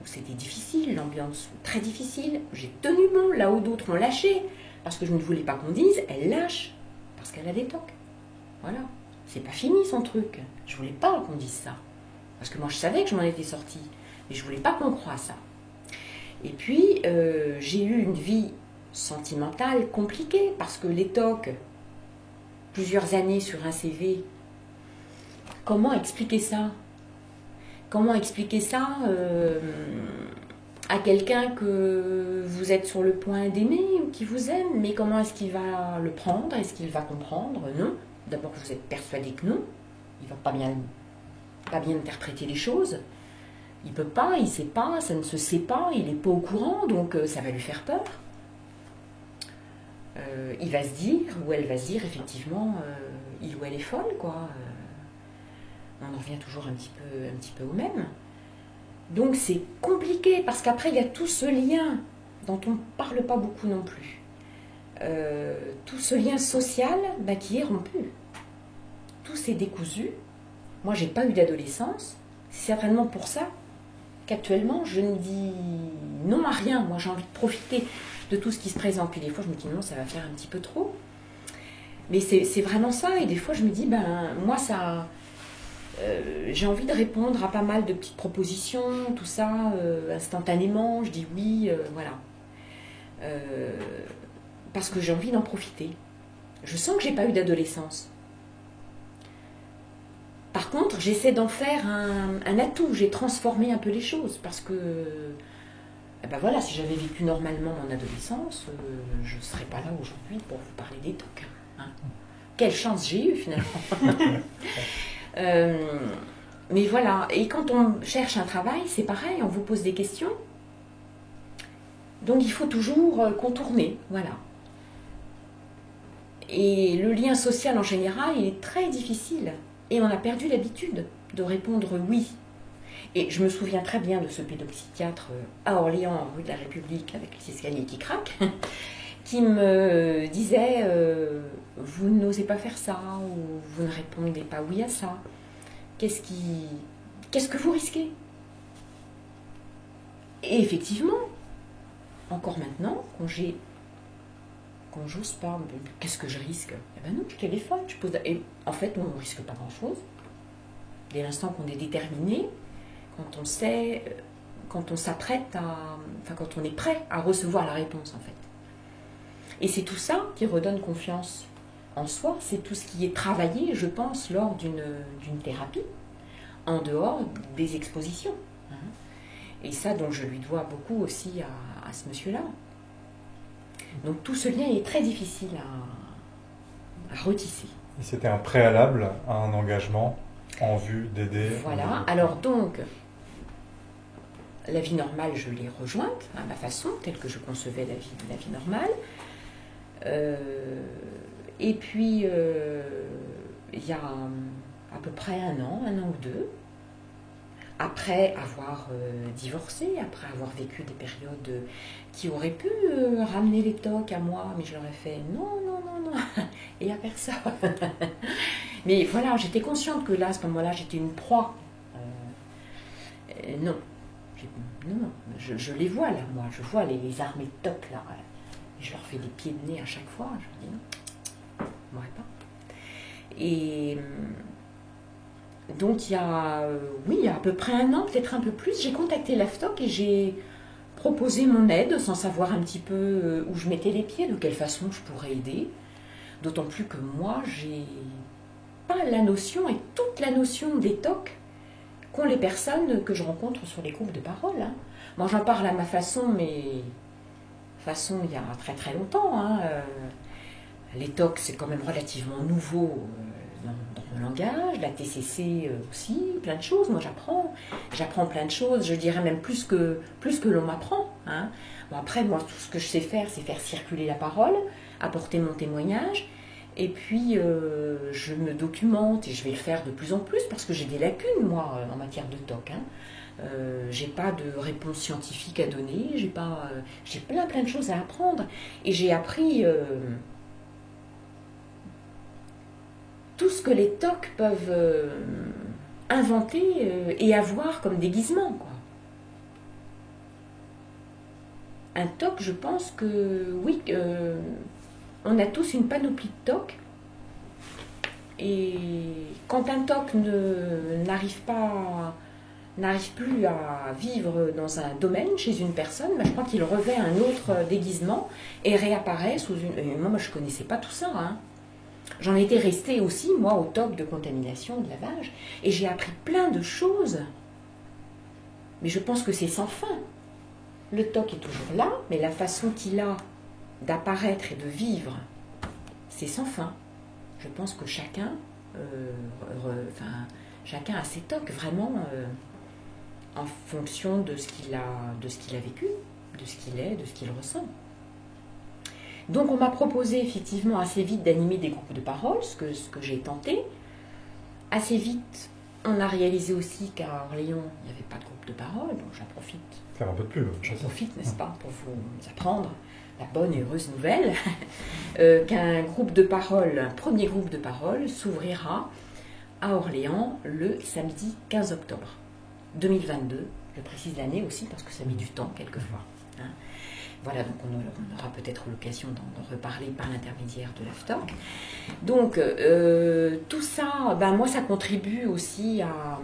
[SPEAKER 2] où c'était difficile, l'ambiance très difficile. J'ai tenu bon là où d'autres ont lâché parce que je ne voulais pas qu'on dise elle lâche parce qu'elle a des TOC. Voilà, c'est pas fini son truc. Je voulais pas qu'on dise ça parce que moi je savais que je m'en étais sortie, mais je voulais pas qu'on croie ça. Et puis j'ai eu une vie sentimentale compliquée parce que les TOC, plusieurs années sur un CV, comment expliquer ça? Comment expliquer ça à quelqu'un que vous êtes sur le point d'aimer ou qui vous aime, mais comment est-ce qu'il va le prendre? Est-ce qu'il va comprendre? Non. D'abord, vous êtes persuadé que non. Il ne va pas bien interpréter les choses. Il ne peut pas, il ne sait pas, ça ne se sait pas, il n'est pas au courant, donc ça va lui faire peur. Il va se dire, ou elle va se dire, effectivement, il ou elle est folle, quoi. On en revient toujours un petit peu au même. Donc c'est compliqué, parce qu'après, il y a tout ce lien dont on ne parle pas beaucoup non plus. Tout ce lien social qui est rompu. Tout s'est décousu. Moi, j'ai pas eu d'adolescence. C'est certainement pour ça qu'actuellement, je ne dis non à rien. Moi, j'ai envie de profiter de tout ce qui se présente. Puis des fois, je me dis non, ça va faire un petit peu trop. Mais c'est vraiment ça. Et des fois, je me dis, moi, ça... j'ai envie de répondre à pas mal de petites propositions, tout ça, instantanément. Je dis oui, voilà. Parce que j'ai envie d'en profiter. Je sens que j'ai pas eu d'adolescence. Par contre, j'essaie d'en faire un atout. J'ai transformé un peu les choses parce que, voilà, si j'avais vécu normalement mon adolescence, je ne serais pas là aujourd'hui pour vous parler des TOC. Hein. Quelle chance j'ai eue finalement. Mais voilà. Et quand on cherche un travail, c'est pareil. On vous pose des questions. Donc il faut toujours contourner. Voilà. Et le lien social en général, il est très difficile. Et on a perdu l'habitude de répondre oui. Et je me souviens très bien de ce pédopsychiatre à Orléans, rue de la République, avec les escaliers qui craquent, qui me disait vous n'osez pas faire ça, ou vous ne répondez pas oui à ça. Qu'est-ce que vous risquez? Et effectivement, encore maintenant, quand j'ose pas, qu'est-ce que je risque? Eh ben non, je téléphone, je pose... Et en fait, on ne risque pas grand-chose. Dès l'instant qu'on est déterminé, quand on sait, quand on s'apprête quand on est prêt à recevoir la réponse, en fait. Et c'est tout ça qui redonne confiance en soi, c'est tout ce qui est travaillé, je pense, lors d'une thérapie, en dehors des expositions. Et ça, donc, je lui dois beaucoup aussi à ce monsieur-là. Donc tout ce lien est très difficile à retisser.
[SPEAKER 1] Et c'était un préalable à un engagement en vue d'aider.
[SPEAKER 2] Voilà, alors donc, la vie normale, je l'ai rejointe à ma façon, telle que je concevais la vie normale. Et puis, il y a à peu près un an ou deux, après avoir divorcé, après avoir vécu des périodes qui auraient pu ramener les tocs à moi, mais je leur ai fait non, et à personne. Mais voilà, j'étais consciente que là, à ce moment-là, j'étais une proie. Non, je les vois là, moi, je vois les armées de tocs là. Je leur fais des pieds de nez à chaque fois, je leur dis non, moi pas. Et donc il y a à peu près un an, peut-être un peu plus, j'ai contacté l'AFTOC et j'ai proposé mon aide sans savoir un petit peu où je mettais les pieds, de quelle façon je pourrais aider. D'autant plus que moi, j'ai pas la notion et toute la notion des TOC qu'ont les personnes que je rencontre sur les groupes de parole. Hein. Moi, j'en parle à ma façon, mais façon il y a très très longtemps. Hein. Les TOC, c'est quand même relativement nouveau dans mon langage. La TCC aussi, plein de choses. Moi, j'apprends plein de choses. Je dirais même plus que l'on m'apprend. Hein. Bon, après, moi, tout ce que je sais faire, c'est faire circuler la parole, apporter mon témoignage. Et puis, je me documente et je vais le faire de plus en plus parce que j'ai des lacunes, moi, en matière de TOC. Hein. J'ai pas de réponse scientifique à donner, j'ai plein de choses à apprendre. Et j'ai appris tout ce que les TOC peuvent inventer et avoir comme déguisement, quoi. Un TOC, je pense que, oui, on a tous une panoplie de TOC. Et quand un TOC n'arrive plus à vivre dans un domaine chez une personne, je crois qu'il revêt un autre déguisement et réapparaît sous une... Et moi, je ne connaissais pas tout ça. Hein. J'en étais restée aussi, moi, au TOC de contamination, de lavage. Et j'ai appris plein de choses. Mais je pense que c'est sans fin. Le TOC est toujours là, mais la façon qu'il a d'apparaître et de vivre, c'est sans fin. Je pense que chacun a ses TOC vraiment en fonction de ce qu'il a vécu, de ce qu'il est, de ce qu'il ressent. Donc on m'a proposé effectivement assez vite d'animer des groupes de parole, ce que j'ai tenté. Assez vite, on a réalisé aussi qu'à Orléans, il n'y avait pas de groupe de parole, donc j'en profite.
[SPEAKER 1] Faire un peu de pub.
[SPEAKER 2] J'en profite, n'est-ce pas, pour vous apprendre la bonne et heureuse nouvelle qu'un groupe de parole, un premier groupe de parole s'ouvrira à Orléans le samedi 15 octobre 2022. Je précise l'année aussi parce que ça met du temps quelquefois. Hein. Voilà, donc on aura peut-être l'occasion d'en reparler par l'intermédiaire de l'AFTOC. Donc tout ça, moi ça contribue aussi à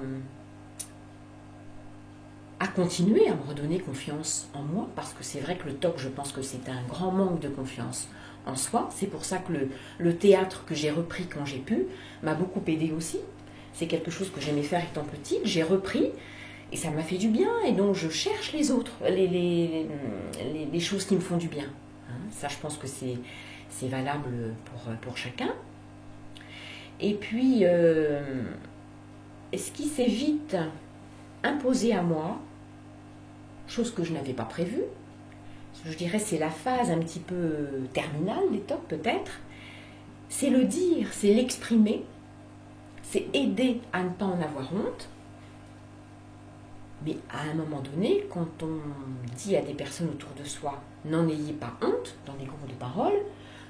[SPEAKER 2] continuer à me redonner confiance en moi, parce que c'est vrai que le TOC, je pense que c'est un grand manque de confiance en soi. C'est pour ça que le théâtre que j'ai repris quand j'ai pu m'a beaucoup aidé aussi. C'est quelque chose que j'aimais faire étant petite, j'ai repris et ça m'a fait du bien, et donc je cherche les autres, les choses qui me font du bien. Hein, ça, je pense que c'est valable pour chacun. Et puis, ce qui s'est vite imposé à moi, chose que je n'avais pas prévue, je dirais c'est la phase un petit peu terminale des TOC peut-être, c'est le dire, c'est l'exprimer, c'est aider à ne pas en avoir honte. Mais à un moment donné, quand on dit à des personnes autour de soi « n'en ayez pas honte » dans des groupes de parole,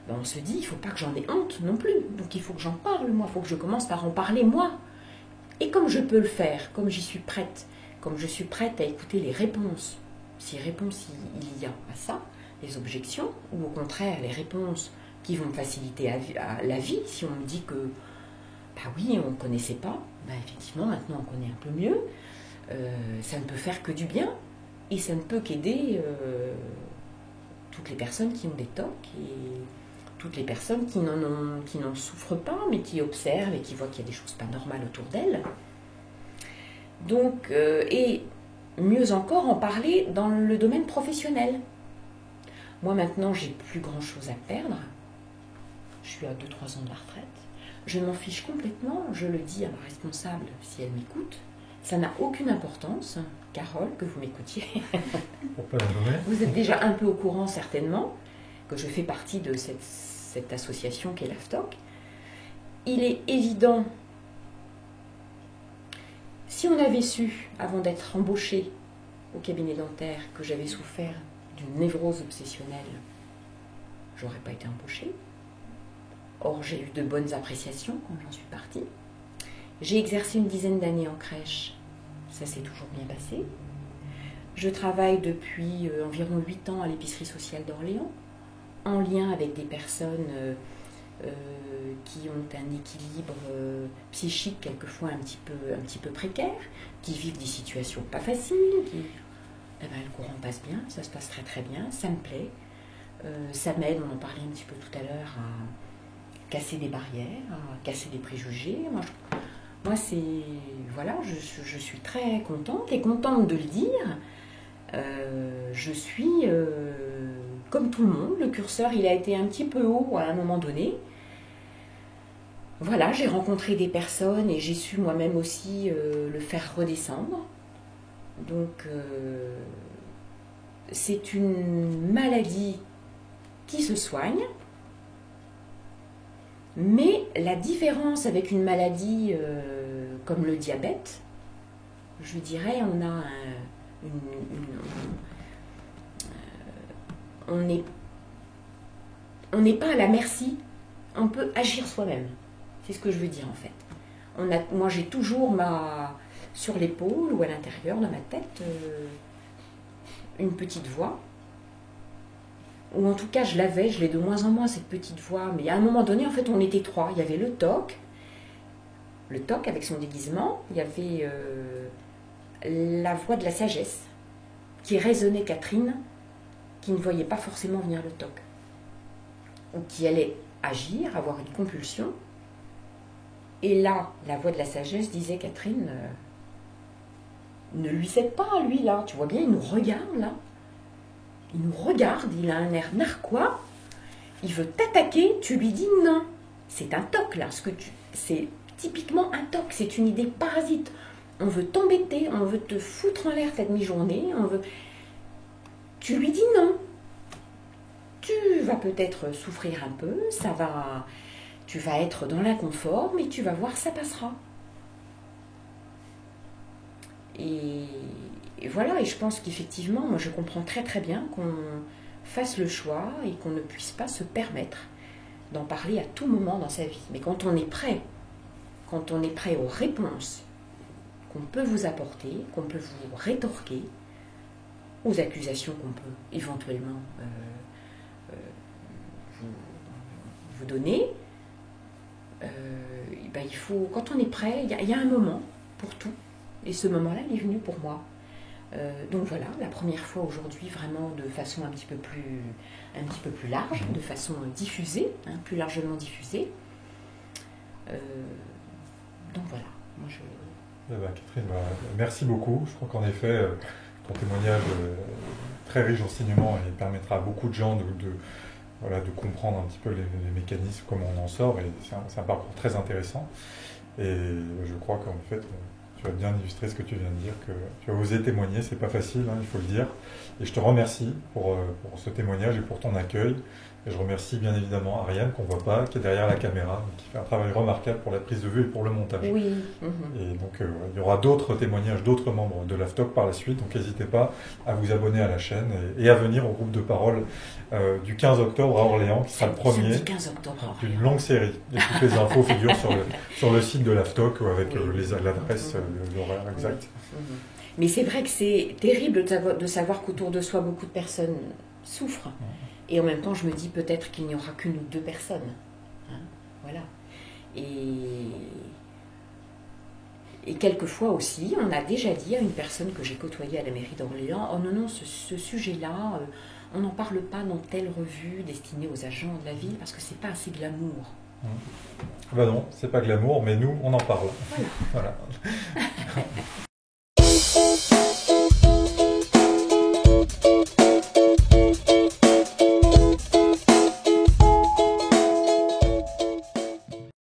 [SPEAKER 2] on se dit « il ne faut pas que j'en ai honte non plus, donc il faut que j'en parle moi, il faut que je commence par en parler moi ». Et comme je peux le faire, comme j'y suis prête, comme je suis prête à écouter les réponses, si réponse il y a à ça, les objections, ou au contraire les réponses qui vont me faciliter la vie, si on me dit que, oui, on ne connaissait pas, effectivement, maintenant on connaît un peu mieux, ça ne peut faire que du bien, et ça ne peut qu'aider toutes les personnes qui ont des TOC, et toutes les personnes qui n'en souffrent pas, mais qui observent et qui voient qu'il y a des choses pas normales autour d'elles. Donc, et mieux encore, en parler dans le domaine professionnel. Moi, maintenant, j'ai plus grand-chose à perdre. Je suis à 2-3 ans de la retraite. Je m'en fiche complètement, je le dis à ma responsable si elle m'écoute. Ça n'a aucune importance, Carole, que vous m'écoutiez.
[SPEAKER 1] Pour pas la nommer.
[SPEAKER 2] Vous êtes déjà un peu au courant certainement que je fais partie de cette association qu'est l'AFTOC. Il est évident, si on avait su, avant d'être embauché au cabinet dentaire, que j'avais souffert d'une névrose obsessionnelle, j'aurais pas été embauchée. Or, j'ai eu de bonnes appréciations quand j'en suis partie. J'ai exercé une dizaine d'années en crèche. Ça s'est toujours bien passé. Je travaille depuis environ 8 ans à l'épicerie sociale d'Orléans, en lien avec des personnes qui ont un équilibre psychique quelquefois un petit peu précaire, qui vivent des situations pas faciles. Le courant passe bien, ça se passe très très bien, ça me plaît. Ça m'aide, on en parlait un petit peu tout à l'heure, à casser des barrières, à casser des préjugés. Moi c'est... Voilà, je suis très contente et contente de le dire. Je suis comme tout le monde, le curseur il a été un petit peu haut à un moment donné. Voilà, j'ai rencontré des personnes et j'ai su moi-même aussi le faire redescendre. Donc c'est une maladie qui se soigne, mais la différence avec une maladie comme le diabète, je dirais, on n'est pas à la merci, on peut agir soi-même. C'est ce que je veux dire en fait. Moi j'ai toujours sur l'épaule ou à l'intérieur de ma tête une petite voix, ou en tout cas je l'ai de moins en moins cette petite voix, mais à un moment donné en fait on était 3. Il y avait le TOC avec son déguisement, il y avait la voix de la sagesse qui résonnait Catherine, qui ne voyait pas forcément venir le TOC, ou qui allait agir, avoir une compulsion. Et là, la voix de la sagesse disait, Catherine, ne lui cède pas, lui, là. Tu vois bien, il nous regarde, là. Il nous regarde, il a un air narquois. Il veut t'attaquer, tu lui dis non. C'est un TOC, là. C'est typiquement un TOC, c'est une idée parasite. On veut t'embêter, on veut te foutre en l'air ta demi-journée, Tu lui dis non. Tu vas peut-être souffrir un peu, tu vas être dans l'inconfort, mais tu vas voir, ça passera. Et voilà, et je pense qu'effectivement, moi je comprends très très bien qu'on fasse le choix et qu'on ne puisse pas se permettre d'en parler à tout moment dans sa vie. Mais quand on est prêt aux réponses qu'on peut vous apporter, qu'on peut vous rétorquer, aux accusations qu'on peut éventuellement vous donner, il faut, quand on est prêt, il y a un moment pour tout, et ce moment-là, il est venu pour moi. Donc voilà, la première fois aujourd'hui, vraiment de façon un petit peu plus large, de façon diffusée, plus largement diffusée. Donc voilà, moi je...
[SPEAKER 1] Catherine, merci beaucoup. Je crois qu'en effet, ton témoignage est très riche d'enseignements et permettra à beaucoup de gens de comprendre un petit peu les mécanismes, comment on en sort. Et c'est un parcours très intéressant. Et je crois qu'en fait, tu as bien illustré ce que tu viens de dire, que tu as osé témoigner, c'est pas facile, il faut le dire. Et je te remercie pour ce témoignage et pour ton accueil. Et je remercie bien évidemment Ariane, qu'on ne voit pas, qui est derrière la caméra, qui fait un travail remarquable pour la prise de vue et pour le montage.
[SPEAKER 2] Oui.
[SPEAKER 1] Et donc, il y aura d'autres témoignages, d'autres membres de l'AFTOC par la suite. Donc, n'hésitez pas à vous abonner à la chaîne et à venir au groupe de parole du 15 octobre à Orléans, qui sera le premier
[SPEAKER 2] 15 octobre,
[SPEAKER 1] d'une longue série. Et toutes les infos figurent sur le site de l'AFTOC avec l'adresse, l'horaire exact.
[SPEAKER 2] Mais c'est vrai que c'est terrible de savoir qu'autour de soi, beaucoup de personnes souffrent. Et en même temps, je me dis peut-être qu'il n'y aura qu'une ou deux personnes. Voilà. Et quelquefois aussi, on a déjà dit à une personne que j'ai côtoyée à la mairie d'Orléans, oh non, ce sujet-là, on n'en parle pas dans telle revue destinée aux agents de la ville parce que c'est pas assez glamour.
[SPEAKER 1] Ben non, c'est pas glamour, mais nous, on en parle.
[SPEAKER 2] Voilà.